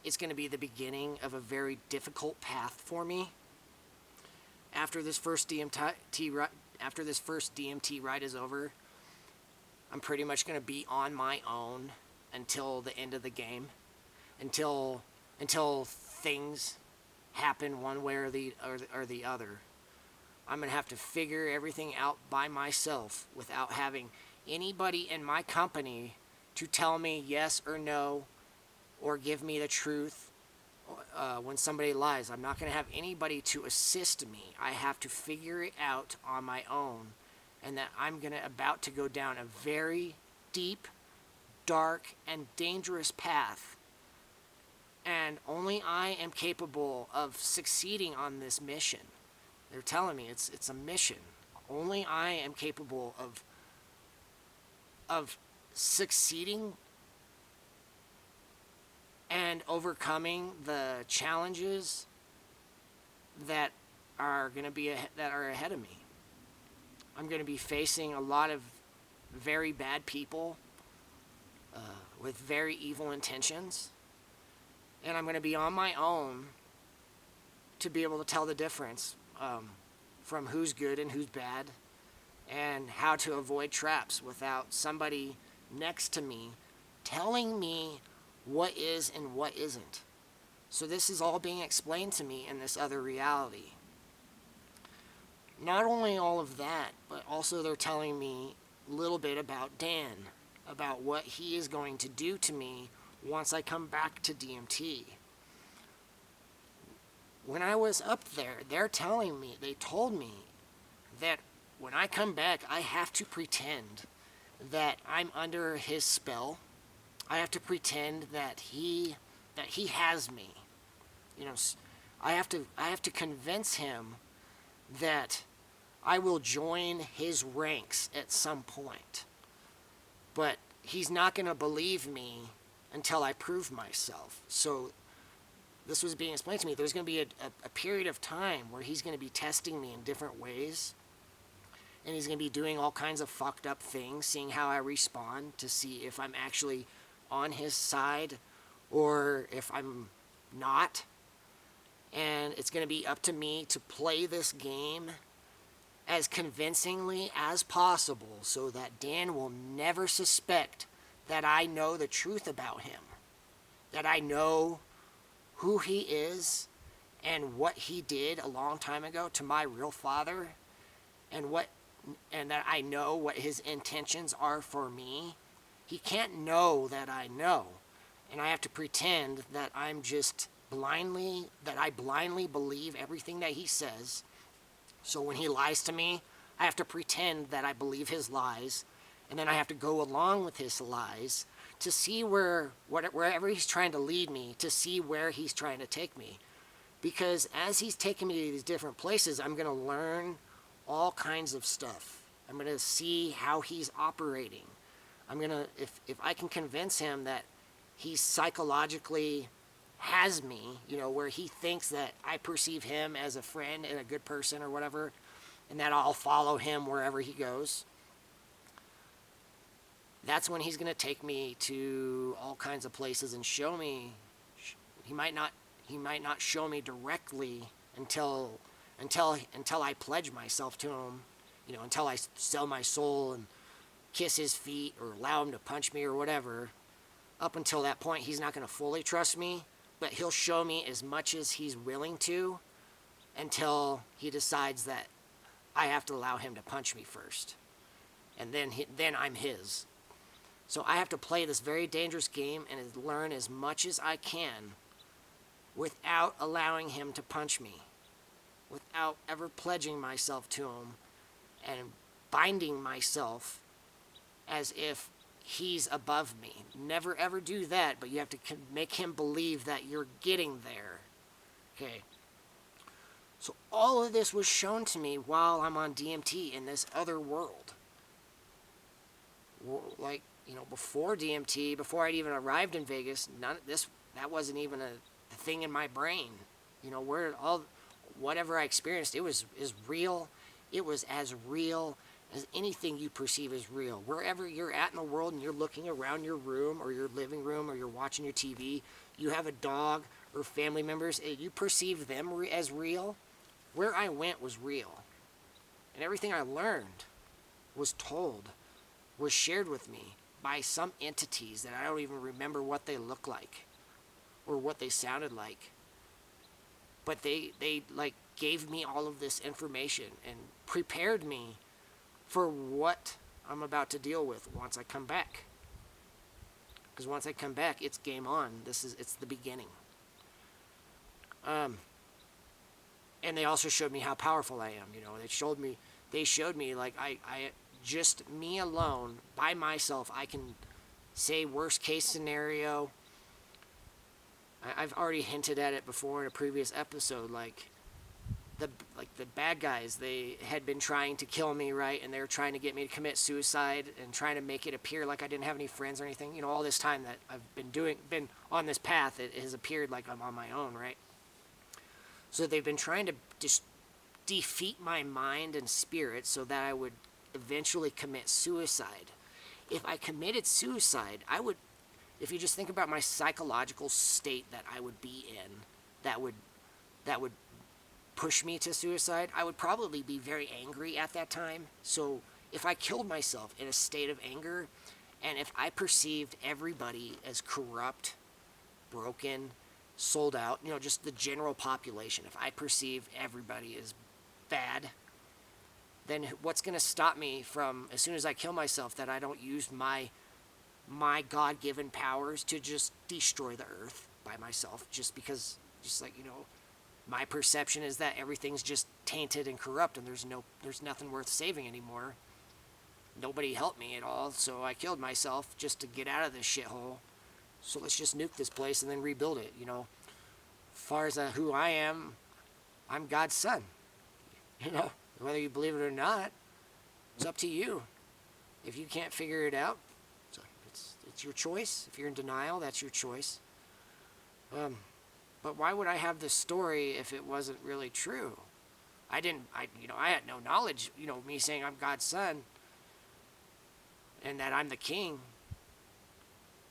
it's going to be the beginning of a very difficult path for me. After this first DMT ride is over, I'm pretty much going to be on my own until the end of the game, until things happen one way or the other. I'm going to have to figure everything out by myself without having anybody in my company to tell me yes or no or give me the truth when somebody lies. I'm not going to have anybody to assist me. I have to figure it out on my own, and that I'm about to go down a very deep, dark, and dangerous path. And only I am capable of succeeding on this mission. They're telling me it's a mission. Only I am capable of succeeding and overcoming the challenges that are ahead of me. I'm going to be facing a lot of very bad people with very evil intentions, and I'm going to be on my own to be able to tell the difference from who's good and who's bad, and how to avoid traps without somebody next to me telling me what is and what isn't. So this is all being explained to me in this other reality. Not only all of that, but also they're telling me a little bit about Dan, about what he is going to do to me once I come back to DMT. When I was up there, they told me that when I come back, I have to pretend that I'm under his spell. I have to pretend that he has me, You know, I have to convince him that I will join his ranks at some point. But he's not going to believe me until I prove myself. So this was being explained to me. There's going to be a period of time where he's going to be testing me in different ways. And he's going to be doing all kinds of fucked up things, seeing how I respond to see if I'm actually on his side or if I'm not. And it's going to be up to me to play this game as convincingly as possible so that Dan will never suspect that I know the truth about him, that I know who he is and what he did a long time ago to my real father, and that I know what his intentions are for me. He can't know that I know, and I have to pretend that I blindly believe everything that he says. So when he lies to me, I have to pretend that I believe his lies, and then I have to go along with his lies to see wherever he's trying to lead me, to see where he's trying to take me. Because as he's taking me to these different places, I'm going to learn all kinds of stuff. I'm going to see how he's operating. I'm going to, if I can convince him that he psychologically has me, where he thinks that I perceive him as a friend and a good person or whatever, and that I'll follow him wherever he goes, that's when he's going to take me to all kinds of places and show me. He might not show me directly until I pledge myself to him, until I sell my soul and kiss his feet or allow him to punch me or whatever. Up until that point, he's not going to fully trust me, but he'll show me as much as he's willing to until he decides that I have to allow him to punch me first. And then I'm his. So I have to play this very dangerous game and learn as much as I can without allowing him to punch me, without ever pledging myself to him and binding myself as if he's above me. Never ever do that, but you have to make him believe that you're getting there. Okay. So all of this was shown to me while I'm on DMT in this other world. Like, before DMT, before I'd even arrived in Vegas, that wasn't even a thing in my brain. Whatever I experienced, it was real. It was as real as anything you perceive as real. Wherever you're at in the world and you're looking around your room or your living room or you're watching your TV, you have a dog or family members, you perceive them as real. Where I went was real. And everything I learned was shared with me by some entities that I don't even remember what they look like or what they sounded like. But they gave me all of this information and prepared me for what I'm about to deal with once I come back. Because once I come back, it's game on. It's the beginning. And they also showed me how powerful I am. They showed me like I just me alone by myself. I can say worst case scenario. I've already hinted at it before in a previous episode. The bad guys, they had been trying to kill me, right? And they were trying to get me to commit suicide and trying to make it appear like I didn't have any friends or anything. All this time that I've been on this path, it has appeared like I'm on my own, right? So they've been trying to just defeat my mind and spirit so that I would eventually commit suicide. If I committed suicide, if you just think about my psychological state that I would be in, that would push me to suicide, I would probably be very angry at that time. So if I killed myself in a state of anger, and if I perceived everybody as corrupt, broken, sold out, just the general population, if I perceive everybody as bad, then what's going to stop me from, as soon as I kill myself, that I don't use my God-given powers to just destroy the earth by myself, just because, my perception is that everything's just tainted and corrupt and there's nothing worth saving anymore. Nobody helped me at all, so I killed myself just to get out of this shithole. So let's just nuke this place and then rebuild it, far as who I am, I'm God's son. You know, whether you believe it or not, it's up to you. If you can't figure it out, it's your choice. If you're in denial, that's your choice. But why would I have this story if it wasn't really true? I had no knowledge, me saying I'm God's son and that I'm the king.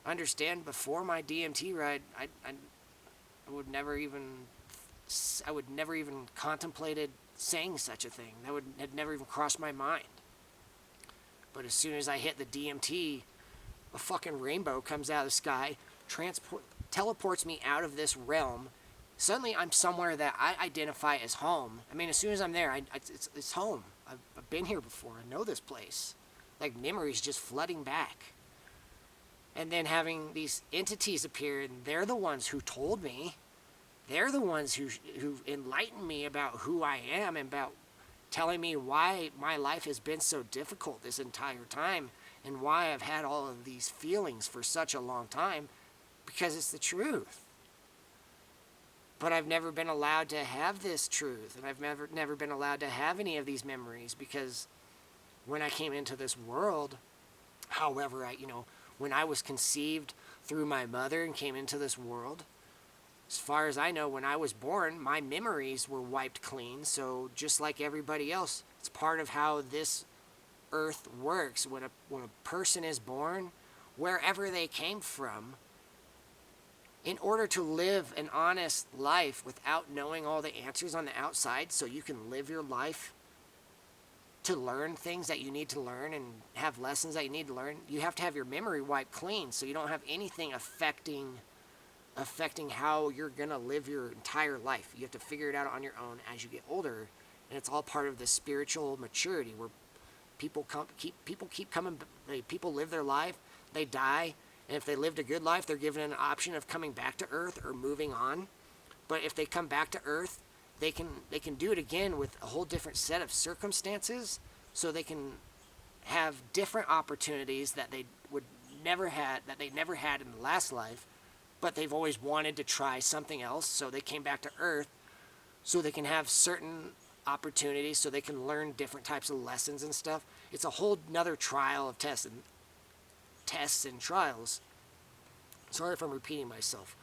Understand, before my DMT ride, I would never even contemplated saying such a thing. That had never even crossed my mind. But as soon as I hit the DMT, a fucking rainbow comes out of the sky, teleports me out of this realm. Suddenly I'm somewhere that I identify as home. I mean, as soon as I'm there, it's home. I've been here before. I know this place. Like, memories just flooding back. And then having these entities appear, and they're the ones who told me. They're the ones who enlightened me about who I am and about telling me why my life has been so difficult this entire time and why I've had all of these feelings for such a long time, because it's the truth. But I've never been allowed to have this truth, and I've never been allowed to have any of these memories, because when I came into this world, however, when I was conceived through my mother and came into this world, as far as I know, when I was born, my memories were wiped clean. So just like everybody else, it's part of how this earth works. When a person is born, wherever they came from, in order to live an honest life without knowing all the answers on the outside, so you can live your life to learn things that you need to learn and have lessons that you need to learn, you have to have your memory wiped clean, so you don't have anything affecting how you're going to live your entire life. You have to figure it out on your own as you get older, and it's all part of the spiritual maturity where people keep coming. People live their life, they die, and if they lived a good life, they're given an option of coming back to Earth or moving on. But if they come back to Earth, they can do it again with a whole different set of circumstances, so they can have different opportunities that they never had in the last life, but they've always wanted to try something else, so they came back to Earth so they can have certain opportunities, so they can learn different types of lessons and stuff. It's a whole nother trial of tests and trials. Sorry if I'm repeating myself.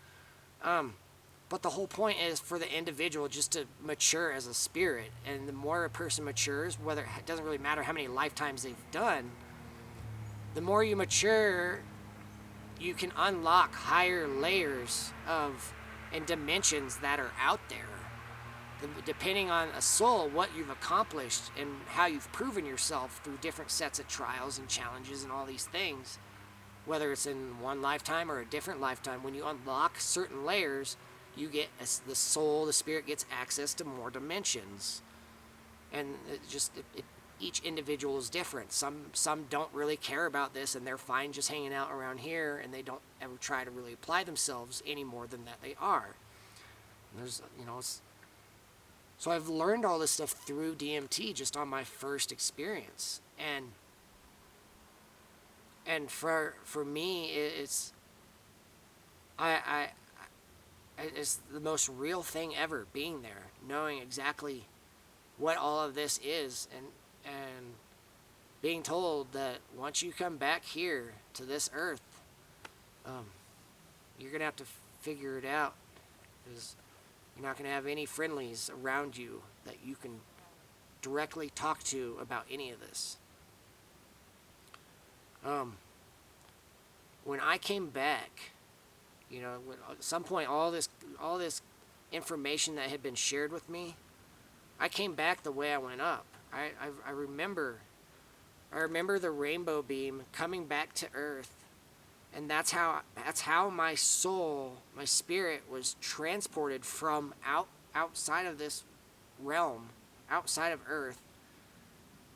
But the whole point is for the individual just to mature as a spirit. And the more a person matures, it doesn't really matter how many lifetimes they've done, the more you mature, you can unlock higher layers and dimensions that are out there. Depending on a soul, what you've accomplished and how you've proven yourself through different sets of trials and challenges and all these things, whether it's in one lifetime or a different lifetime, when you unlock certain layers, you get the spirit gets access to more dimensions. And each individual is different. Some don't really care about this, and they're fine just hanging out around here, and they don't ever try to really apply themselves any more than that they are. And so I've learned all this stuff through DMT just on my first experience, and for me, it's the most real thing ever, being there, knowing exactly what all of this is, and being told that once you come back here to this earth, you're gonna have to figure it out, because you're not gonna have any friendlies around you that you can directly talk to about any of this. When I came back, at some point, all this information that had been shared with me, I came back the way I went up. I remember the rainbow beam coming back to Earth, and that's how my soul, my spirit, was transported from outside of this realm, outside of Earth.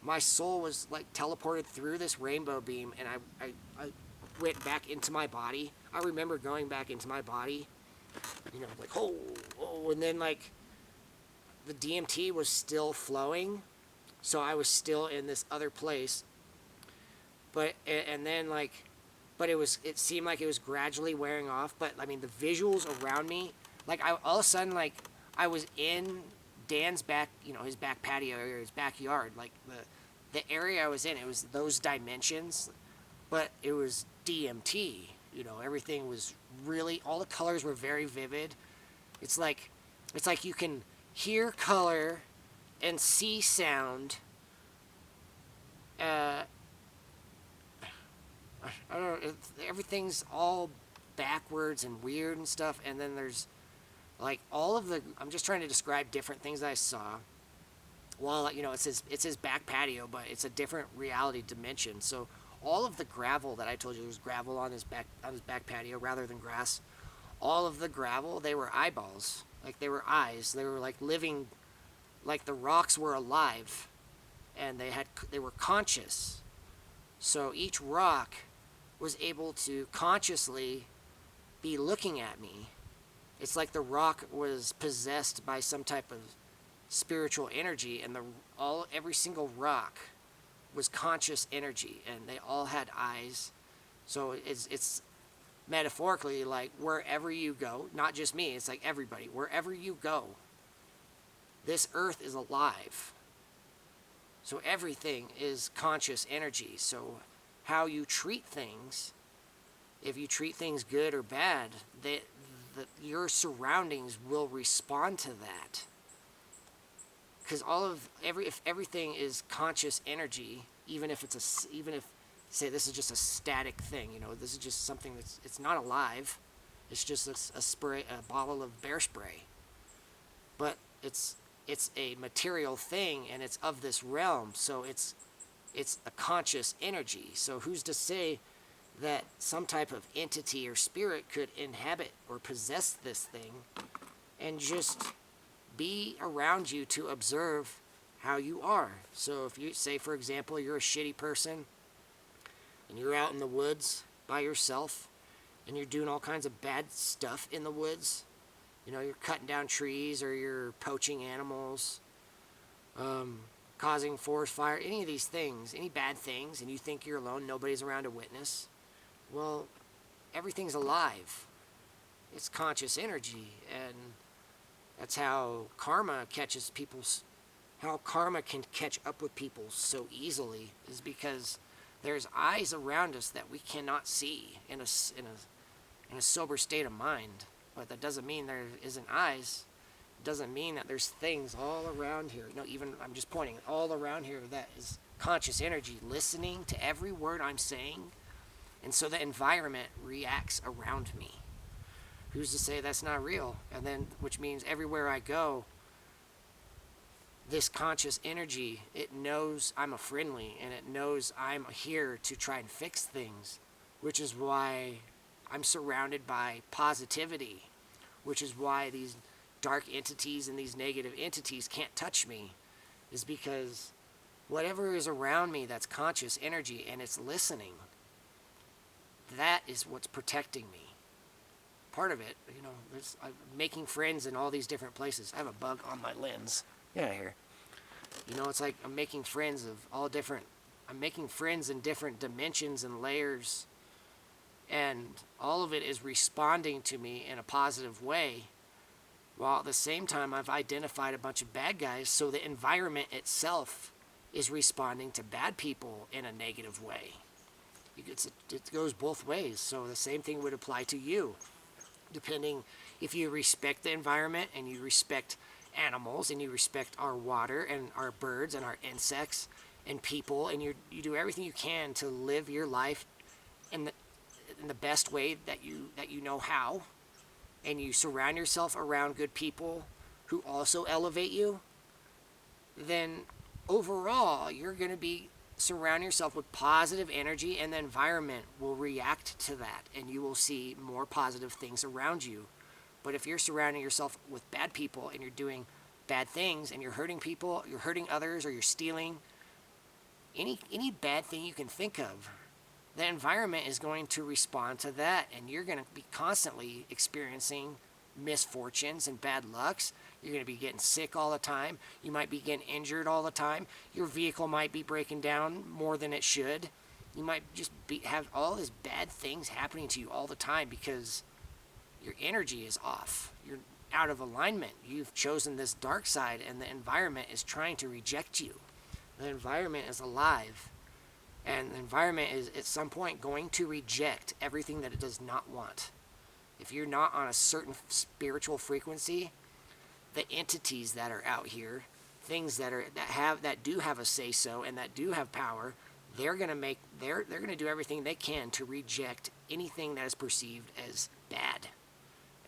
My soul was like teleported through this rainbow beam, and I went back into my body. I remember going back into my body, like, oh, and then, like, the DMT was still flowing, so I was still in this other place, but it seemed like it was gradually wearing off, but, I mean, the visuals around me Like all of a sudden, like I was in Dan's back, his back patio area, his backyard. Like the area I was in, it was those dimensions, but it was DMT. Everything was really, all the colors were very vivid. It's like you can hear color and see sound. Uh, I don't know. Everything's all backwards and weird and stuff. And then there's like all of the. I'm just trying to describe different things I saw. Well, it's his back patio, but it's a different reality dimension. So all of the gravel that I told you was gravel on his back patio rather than grass. All of the gravel, they were eyeballs, like they were eyes. They were like living, like the rocks were alive, and they were conscious. So each rock was able to consciously be looking at me. It's like the rock was possessed by some type of spiritual energy, and every single rock was conscious energy, and they all had eyes. So it's metaphorically like wherever you go, not just me, it's like everybody, wherever you go, this earth is alive. So everything is conscious energy. So how you treat things, if you treat things good or bad, your surroundings will respond to that. Because if everything is conscious energy, even if say this is just a static thing, this is just something it's not alive, it's just a bottle of bear spray, but it's a material thing and it's of this realm, so it's a conscious energy. So who's to say that some type of entity or spirit could inhabit or possess this thing and just be around you to observe how you are? So if you say, for example, you're a shitty person and you're out in the woods by yourself and you're doing all kinds of bad stuff in the woods, you're cutting down trees or you're poaching animals, causing forest fire, any of these things, any bad things, and you think you're alone, nobody's around to witness, well, everything's alive. It's conscious energy, and that's how karma can catch up with people so easily, is because there's eyes around us that we cannot see in a sober state of mind. But that doesn't mean there isn't eyes. It doesn't mean that there's things all around here. Even I'm just pointing all around here that is conscious energy listening to every word I'm saying, and so the environment reacts around me. Who's to say that's not real? And then, which means everywhere I go, this conscious energy, it knows I'm a friendly, and it knows I'm here to try and fix things, which is why I'm surrounded by positivity, which is why these dark entities and these negative entities can't touch me, is because whatever is around me that's conscious energy and it's listening, that is what's protecting me. Part of it, I'm making friends in all these different places. I have a bug on my lens. Get out of here. It's like I'm making friends I'm making friends in different dimensions and layers, and all of it is responding to me in a positive way, while at the same time I've identified a bunch of bad guys, so the environment itself is responding to bad people in a negative way. It goes both ways, so the same thing would apply to you. Depending if you respect the environment and you respect animals and you respect our water and our birds and our insects and people, and you do everything you can to live your life in the best way that you know how, and you surround yourself around good people who also elevate you, then overall you're going to be surround yourself with positive energy, and the environment will react to that, and you will see more positive things around you. But if you're surrounding yourself with bad people and you're doing bad things and you're hurting people, you're hurting others, or you're stealing, any bad thing you can think of, the environment is going to respond to that, and you're going to be constantly experiencing misfortunes and bad lucks. You're going to be getting sick all the time. You might be getting injured all the time. Your vehicle might be breaking down more than it should. You might just have all these bad things happening to you all the time because your energy is off. You're out of alignment. You've chosen this dark side, and the environment is trying to reject you. The environment is alive, and the environment is at some point going to reject everything that it does not want. If you're not on a certain spiritual frequency, the entities that are out here, things that do have a say so and that do have power, they're gonna do everything they can to reject anything that is perceived as bad,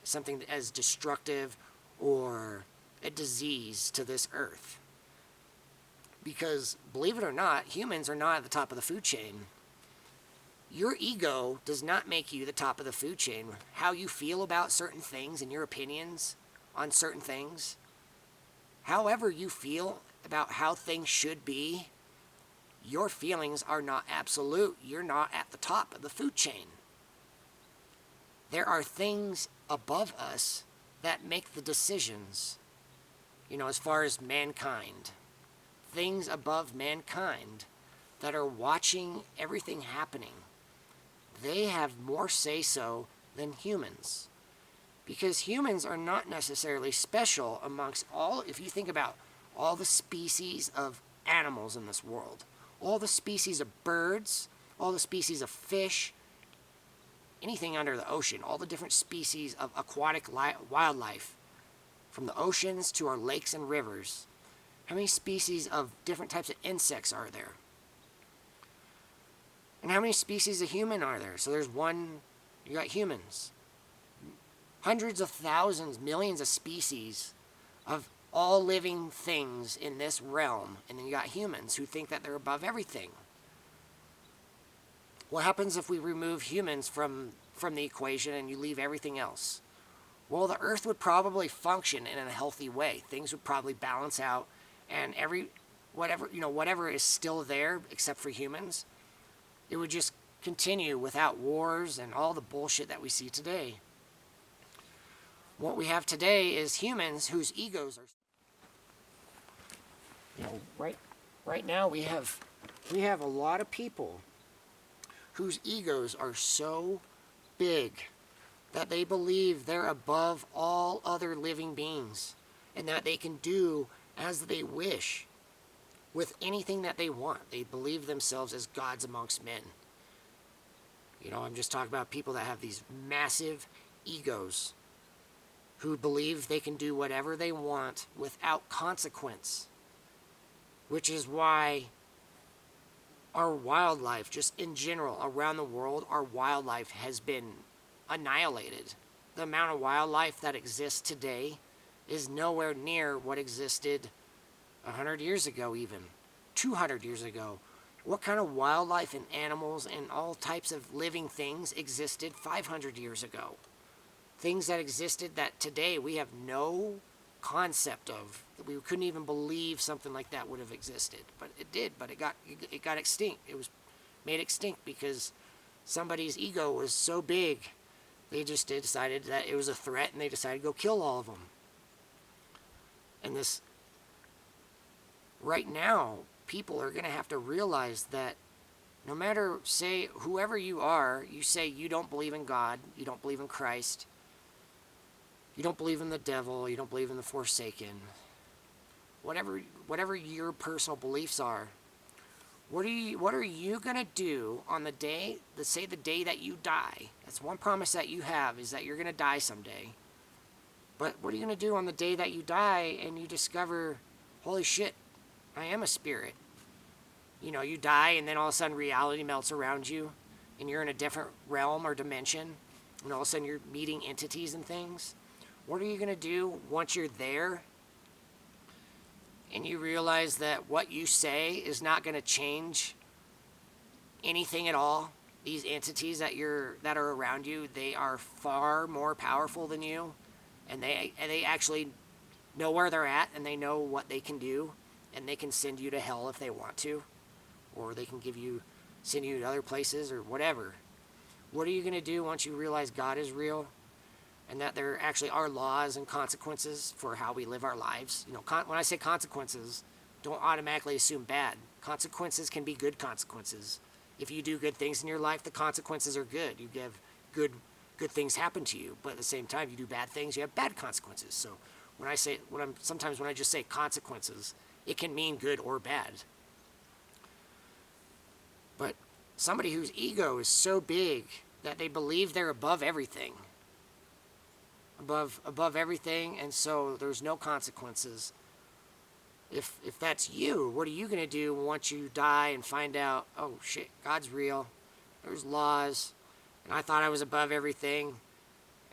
something as destructive or a disease to this earth. Because believe it or not, humans are not at the top of the food chain. Your ego does not make you the top of the food chain. How you feel about certain things and your opinions on certain things, however you feel about how things should be, your feelings are not absolute. You're not at the top of the food chain. There are things above us that make the decisions, as far as mankind. Things above mankind that are watching everything happening. They have more say-so than humans. Because humans are not necessarily special amongst if you think about all the species of animals in this world, all the species of birds, all the species of fish, anything under the ocean, all the different species of aquatic wildlife, from the oceans to our lakes and rivers. How many species of different types of insects are there? And how many species of human are there? So there's you got humans. Hundreds of thousands, millions of species of all living things in this realm. And then you got humans who think that they're above everything. What happens if we remove humans from the equation and you leave everything else? Well, the earth would probably function in a healthy way. Things would probably balance out, and whatever is still there except for humans, it would just continue without wars and all the bullshit that we see today. What we have today is humans whose egos are, right now we have a lot of people whose egos are so big that they believe they're above all other living beings and that they can do as they wish with anything that they want. They believe themselves as gods amongst men. I'm just talking about people that have these massive egos who believe they can do whatever they want without consequence, which is why our wildlife, just in general, around the world, our wildlife has been annihilated. The amount of wildlife that exists today is nowhere near what existed 100 years ago, even 200 years ago. What kind of wildlife and animals and all types of living things existed 500 years ago? Things that existed that today we have no concept of. We couldn't even believe something like that would have existed. But it did, but it got extinct. It was made extinct because somebody's ego was so big. They just decided that it was a threat and they decided to go kill all of them. And right now, people are going to have to realize that no matter, say, whoever you are, you say you don't believe in God, you don't believe in Christ, you don't believe in the devil, you don't believe in the Forsaken, whatever your personal beliefs are, what are you going to do on the day that you die? That's one promise that you have, is that you're going to die someday. But what are you going to do on the day that you die and you discover, holy shit, I am a spirit? You die and then all of a sudden reality melts around you and you're in a different realm or dimension and all of a sudden you're meeting entities and things. What are you going to do once you're there and you realize that what you say is not going to change anything at all? These entities that are around you, they are far more powerful than you, and they actually know where they're at and they know what they can do, and they can send you to hell if they want to, or they can send you to other places or whatever. What are you going to do once you realize God is real and that there actually are laws and consequences for how we live our lives? When I say consequences, don't automatically assume bad. Consequences can be good consequences. If you do good things in your life, the consequences are good. You give good good things happen to you. But at the same time, you do bad things, you have bad consequences. So sometimes when I just say consequences, it can mean good or bad. But somebody whose ego is so big that they believe they're above everything, above everything, and so there's no consequences. If that's you, what are you going to do once you die and find out, oh shit, God's real, there's laws, and I thought I was above everything,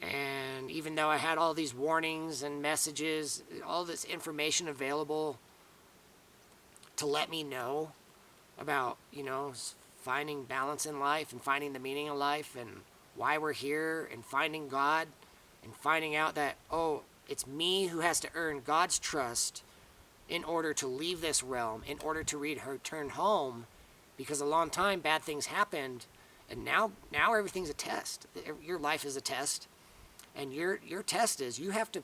and even though I had all these warnings and messages, all this information available to let me know about, finding balance in life and finding the meaning of life and why we're here and finding God and finding out that, oh, it's me who has to earn God's trust in order to leave this realm, in order to return home, because a long time bad things happened, and now everything's a test. Your life is a test, and your test is you have to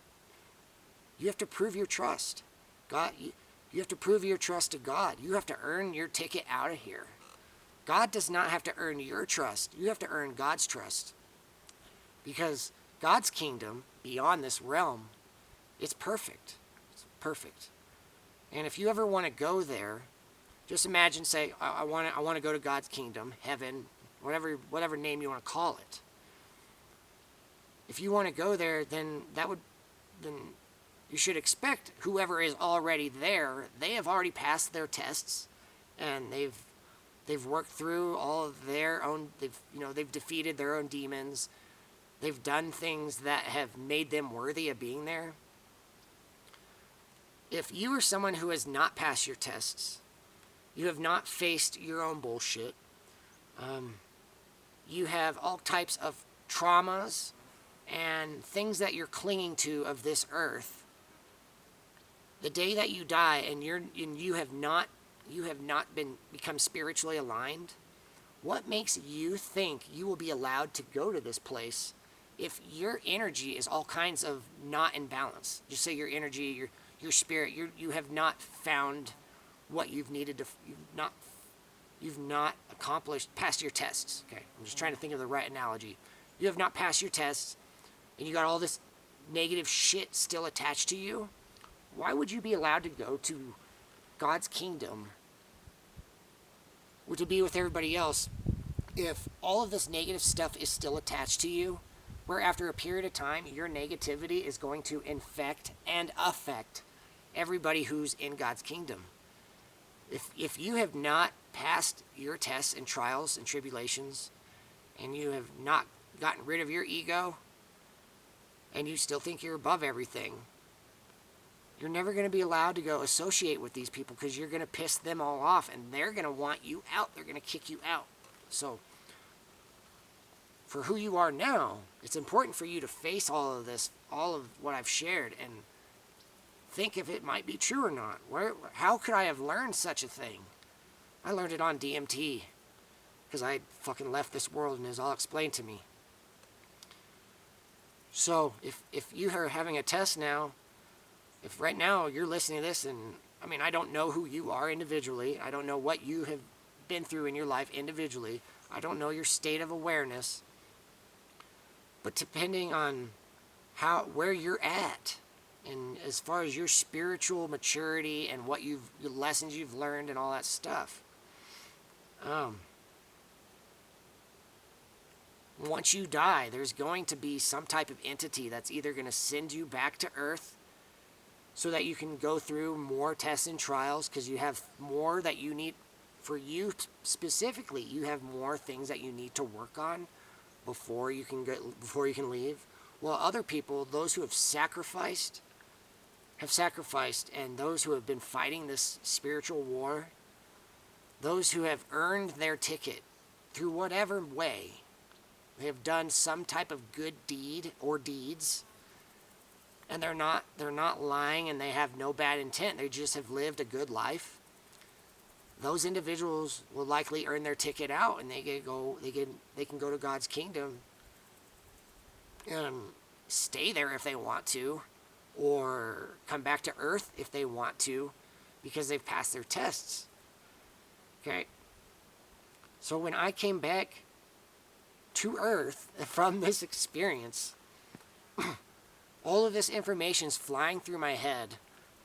prove your trust. God, you have to prove your trust to God. You have to earn your ticket out of here. God does not have to earn your trust. You have to earn God's trust, because God's kingdom beyond this realm, it's perfect. It's perfect. And if you ever want to go there, just imagine, say, I want to go to God's kingdom, heaven, whatever name you want to call it. If you want to go there, then you should expect whoever is already there, they have already passed their tests, and they've worked through all of their own. They've defeated their own demons. They've done things that have made them worthy of being there. If you are someone who has not passed your tests, you have not faced your own bullshit, you have all types of traumas and things that you're clinging to of this earth, the day that you die and you have not become spiritually aligned, what makes you think you will be allowed to go to this place if your energy is all kinds of not in balance? Just say your energy, your spirit, you have not found what you've needed to, you've not accomplished, passed your tests. Okay, I'm just trying to think of the right analogy. You have not passed your tests, and you got all this negative shit still attached to you. Why would you be allowed to go to God's kingdom, or to be with everybody else, if all of this negative stuff is still attached to you, where after a period of time, your negativity is going to infect and affect everybody who's in God's kingdom? If you have not passed your tests and trials and tribulations, and you have not gotten rid of your ego, and you still think you're above everything, you're never going to be allowed to go associate with these people, because you're going to piss them all off, and they're going to want you out. They're going to kick you out. So, for who you are now, it's important for you to face all of this, all of what I've shared, and think if it might be true or not. How could I have learned such a thing? I learned it on DMT, because I fucking left this world and it was all explained to me. So, if you are having a test now, if right now you're listening to this, and I don't know who you are individually, I don't know what you have been through in your life individually, I don't know your state of awareness, but depending on where you're at, and as far as your spiritual maturity and the lessons you've learned and all that stuff, once you die, there's going to be some type of entity that's either going to send you back to Earth so that you can go through more tests and trials, because you have more that you need. For you specifically, you have more things that you need to work on before you can leave. While other people, those who have sacrificed, and those who have been fighting this spiritual war, those who have earned their ticket through whatever way, they have done some type of good deed or deeds, and they're not lying, and they have no bad intent. They just have lived a good life. Those individuals will likely earn their ticket out, and they can go to God's kingdom and stay there if they want to, or come back to Earth if they want to, because they've passed their tests. Okay. So when I came back to Earth from this experience. All of this information's flying through my head,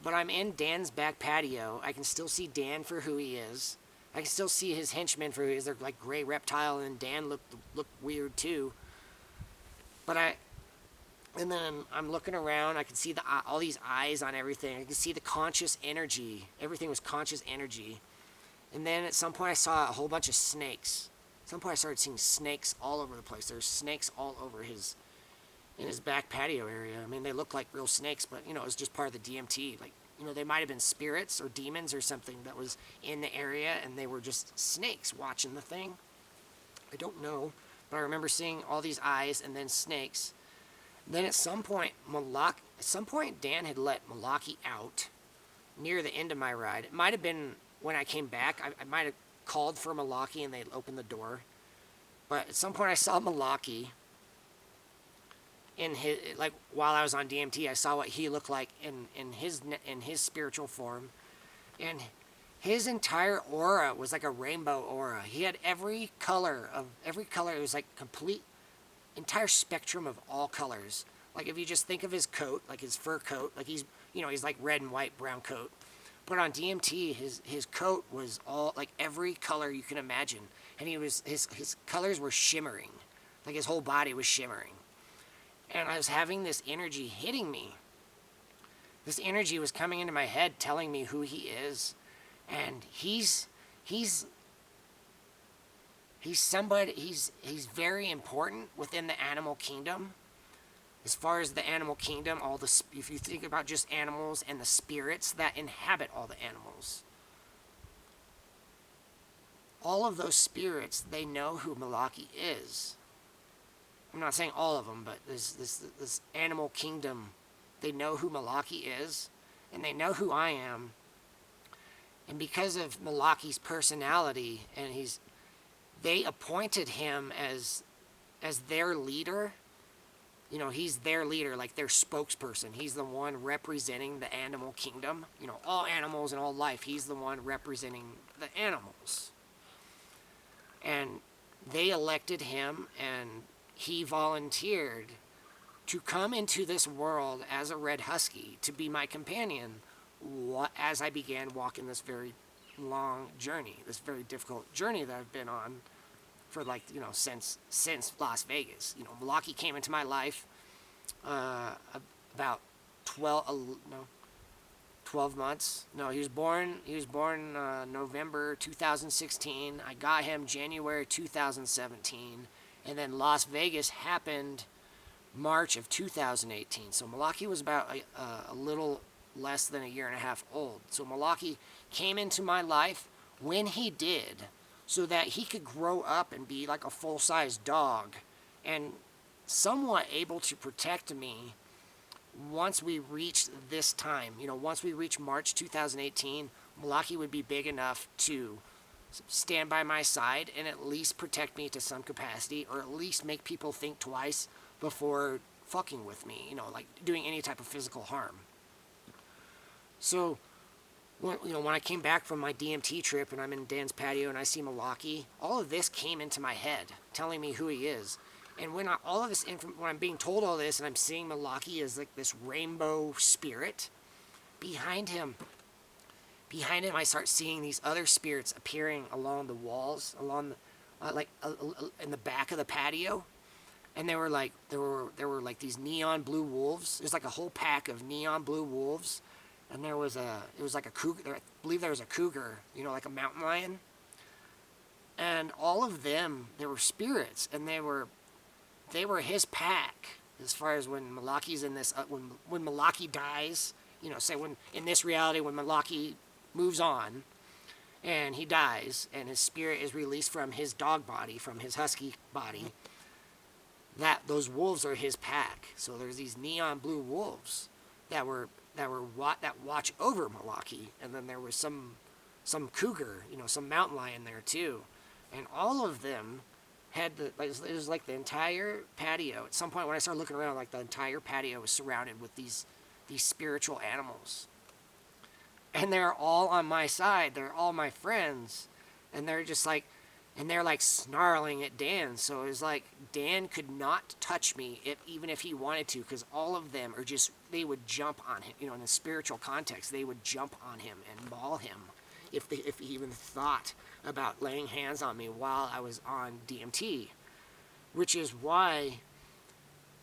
but I'm in Dan's back patio. I can still see Dan for who he is. I can still see his henchmen for who he is. They're like gray reptile, and Dan looked weird too. But and then I'm looking around. I can see all these eyes on everything. I can see the conscious energy. Everything was conscious energy. And then at some point I saw a whole bunch of snakes. At some point I started seeing snakes all over the place. There's snakes all over in his back patio area. I mean, they look like real snakes, but, it was just part of the DMT. Like, they might have been spirits or demons or something that was in the area, and they were just snakes watching the thing. I don't know, but I remember seeing all these eyes and then snakes. Then at some point, Dan had let Malaki out near the end of my ride. It might have been when I came back. I might have called for Malaki and they'd opened the door. But at some point I saw Malaki while I was on DMT. I saw what he looked like in his spiritual form. And his entire aura was like a rainbow aura. He had every color. It was like complete entire spectrum of all colors. Like if you just think of his coat, like his fur coat, like he's like red and white, brown coat. But on DMT, his coat was all like every color you can imagine, and his colors were shimmering, like his whole body was shimmering. And I was having this energy hitting me. This energy was coming into my head, telling me who he is, and he's somebody. He's very important within the animal kingdom. As far as the animal kingdom, if you think about just animals and the spirits that inhabit all the animals, all of those spirits, they know who Malaki is. I'm not saying all of them, but this animal kingdom, they know who Malaki is, and they know who I am. And because of Malaki's personality, and they appointed him as their leader. He's their leader, like their spokesperson. He's the one representing the animal kingdom. All animals and all life. He's the one representing the animals. And they elected him, and he volunteered to come into this world as a red husky to be my companion as I began walking this very long journey, this very difficult journey that I've been on for since Las Vegas. Malaki came into my life about 12 months. No, he was born November 2016. I got him January 2017, and then Las Vegas happened March of 2018. So Malaki was about a little less than a year and a half old. So Malaki came into my life when he did, so that he could grow up and be like a full-size dog and somewhat able to protect me once we reached this time. Once we reached March 2018, Malaki would be big enough to stand by my side and at least protect me to some capacity, or at least make people think twice before fucking with me, like doing any type of physical harm. So when I came back from my DMT trip and I'm in Dan's patio and I see Malaki, all of this came into my head, telling me who he is. And when I'm being told all this and I'm seeing Malaki as like this rainbow spirit, behind him I start seeing these other spirits appearing along the walls, in the back of the patio. And there were like these neon blue wolves. There's like a whole pack of neon blue wolves. And it was like a cougar. I believe there was a cougar, like a mountain lion. And all of them, they were spirits, and they were his pack. As far as when Malaki's in this, when Malaki dies, say when in this reality when Malaki moves on, and he dies, and his spirit is released from his dog body, from his husky body. Those wolves are his pack. So there's these neon blue wolves that watch over Malaki, and then there was some cougar, some mountain lion there too, and all of them had it was like the entire patio. At some point when I started looking around, like the entire patio was surrounded with these spiritual animals, and they're all on my side. They're all my friends, and they're just like and they're like snarling at Dan. So it was like Dan could not touch me even if he wanted to, because all of them are just, they would jump on him. You know, in a spiritual context, they would jump on him and maul him if he even thought about laying hands on me while I was on DMT, which is why,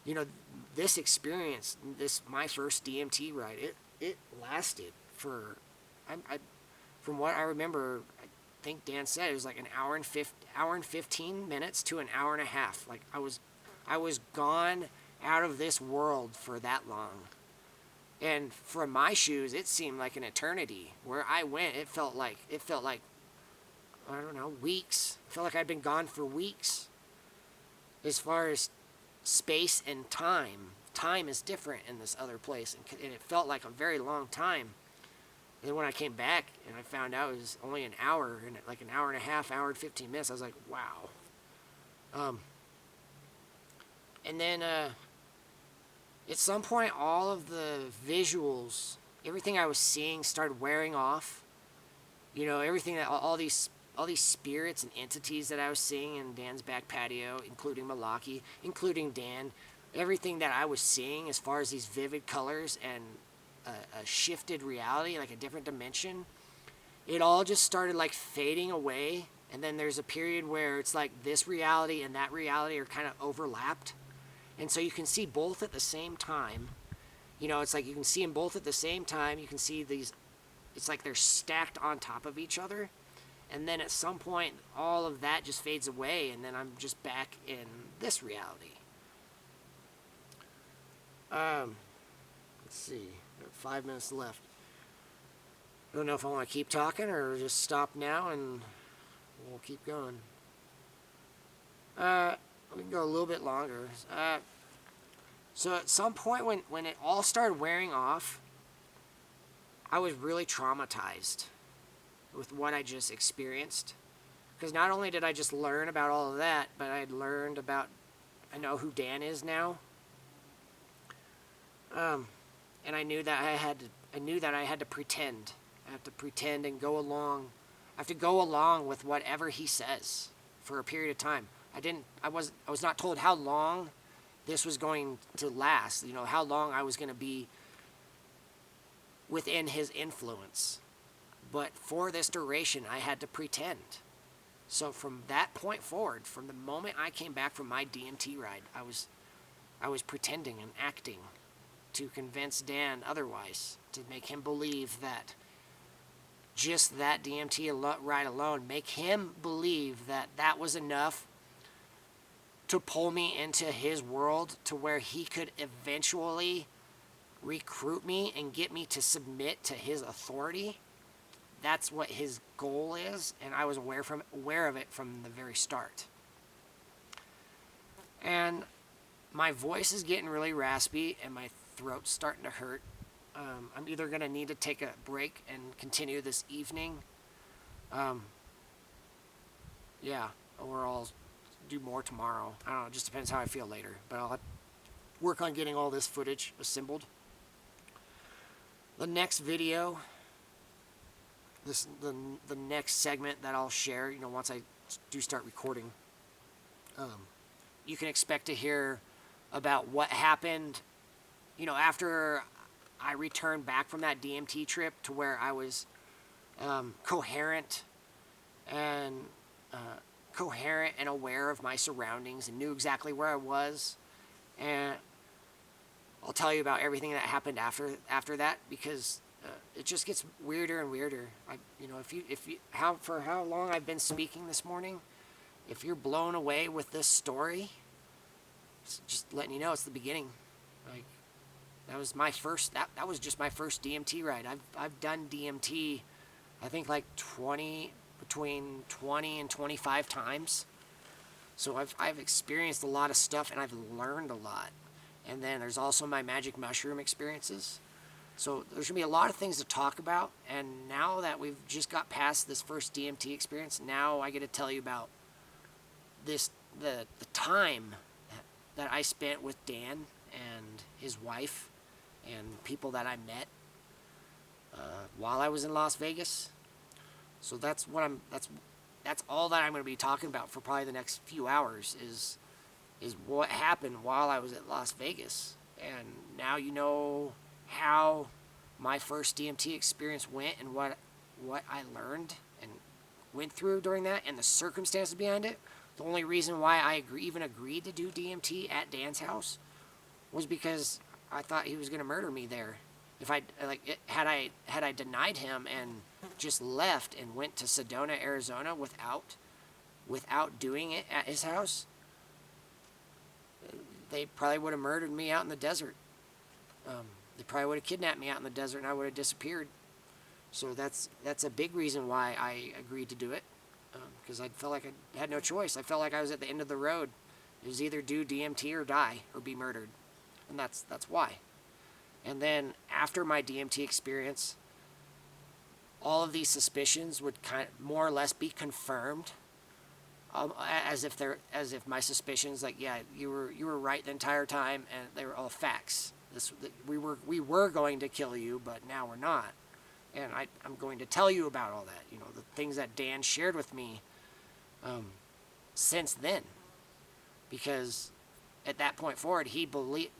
you know, this experience, my first DMT ride, it lasted for, from what I remember, I think Dan said it was like an hour and 15 minutes to an hour and a half. Like I was gone out of this world for that long. And from my shoes, it seemed like an eternity. Where I went, it felt like I don't know, weeks. It felt like I'd been gone for weeks. As far as space and time, time is different in this other place, and it felt like a very long time. And when I came back and I found out it was only an hour, and like an hour and a half, hour and 15 minutes, I was like, wow. And then at some point, all of the visuals, everything I was seeing started wearing off. You know, everything that all these spirits and entities that I was seeing in Dan's back patio, including Malaki, including Dan, everything that I was seeing as far as these vivid colors and a shifted reality, like a different dimension, it all just started like fading away. And then there's a period where it's like this reality and that reality are kind of overlapped. And so you can see both at the same time. You know, it's like you can see them both at the same time. You can see these, it's like they're stacked on top of each other. And then at some point, all of that just fades away, and then I'm just back in this reality. Let's see, 5 minutes left. I don't know if I want to keep talking or just stop now and we'll keep going. We can go a little bit longer. So at some point when it all started wearing off, I was really traumatized with what I just experienced. Because not only did I just learn about all of that, but I had learned about, I know who Dan is now. And I knew that I had to pretend. I have to pretend and go along. I have to go along with whatever he says for a period of time. I was not told how long this was going to last, you know, how long I was going to be within his influence. But for this duration, I had to pretend. So from that point forward, from the moment I came back from my DMT ride, I was pretending and acting to convince Dan otherwise, to make him believe that just that DMT ride alone, make him believe that that was enough to pull me into his world, to where he could eventually recruit me and get me to submit to his authority. That's what his goal is, and I was aware of it from the very start. And my voice is getting really raspy, and my throat's starting to hurt. I'm either going to need to take a break and continue this evening. Yeah, or I'll do more tomorrow. I don't know, it just depends how I feel later. But I'll work on getting all this footage assembled. The next video, the next segment that I'll share, you know, once I do start recording, you can expect to hear about what happened, you know, after I returned back from that DMT trip, to where I was coherent and aware of my surroundings and knew exactly where I was. And I'll tell you about everything that happened after that, because it just gets weirder and weirder. For how long I've been speaking this morning, if you're blown away with this story, just letting you know it's the beginning. Like, that was my first. That was just my first DMT ride. I've done DMT, I think like between 20 and 25 times. So I've experienced a lot of stuff, and I've learned a lot. And then there's also my magic mushroom experiences. So there's going to be a lot of things to talk about. And now that we've just got past this first DMT experience, now I get to tell you about the time that I spent with Dan and his wife and people that I met while I was in Las Vegas. So that's that's all that I'm going to be talking about for probably the next few hours is what happened while I was at Las Vegas. And now you know how my first DMT experience went and what I learned and went through during that and the circumstances behind it. The only reason why I even agreed to do DMT at Dan's house was because I thought he was going to murder me there. If I had I denied him and just left and went to Sedona, Arizona without doing it at his house, they probably would have murdered me out in the desert. They probably would have kidnapped me out in the desert and I would have disappeared. So that's a big reason why I agreed to do it, because I felt like I had no choice. I felt like I was at the end of the road. It was either do DMT or die or be murdered, and that's why. And then after my DMT experience, all of these suspicions would kind of more or less be confirmed, as if my suspicions, like, yeah, you were right the entire time, and they were all facts. We were going to kill you, but now we're not. And I'm going to tell you about all that, you know, the things that Dan shared with me since then. Because at that point forward, he believed,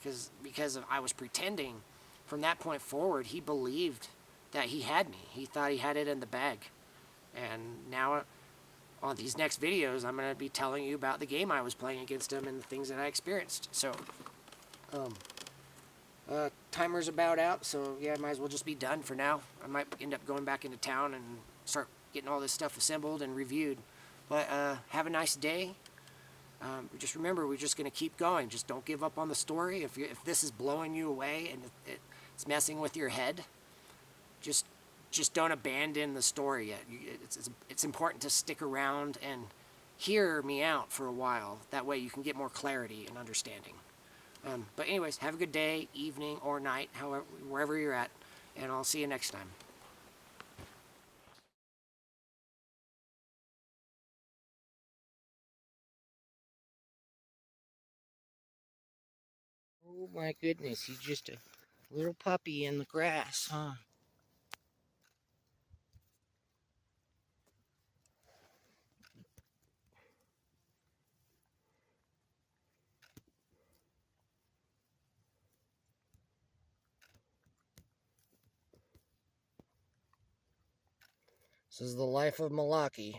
because I was pretending, from that point forward, he believed that he had me. He thought he had it in the bag. And now, on these next videos, I'm going to be telling you about the game I was playing against him and the things that I experienced. So, timer's about out, so yeah, I might as well just be done for now. I might end up going back into town and start getting all this stuff assembled and reviewed. But have a nice day. Just remember, we're just going to keep going. Just don't give up on the story. If this is blowing you away and it's messing with your head, just don't abandon the story yet. It's important to stick around and hear me out for a while. That way you can get more clarity and understanding. But anyways, have a good day, evening, or night, wherever you're at, and I'll see you next time. Oh my goodness, he's just a little puppy in the grass, huh? This is the life of Malaki.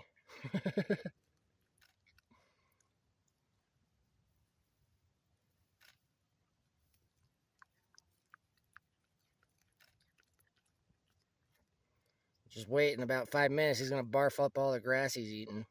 Just wait, in about 5 minutes, he's going to barf up all the grass he's eating.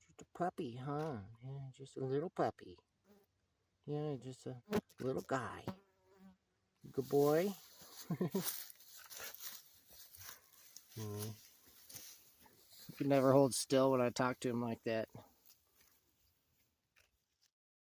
Just a puppy, huh? Yeah, just a little puppy. Yeah, just a little guy. Good boy. He could never hold still when I talk to him like that.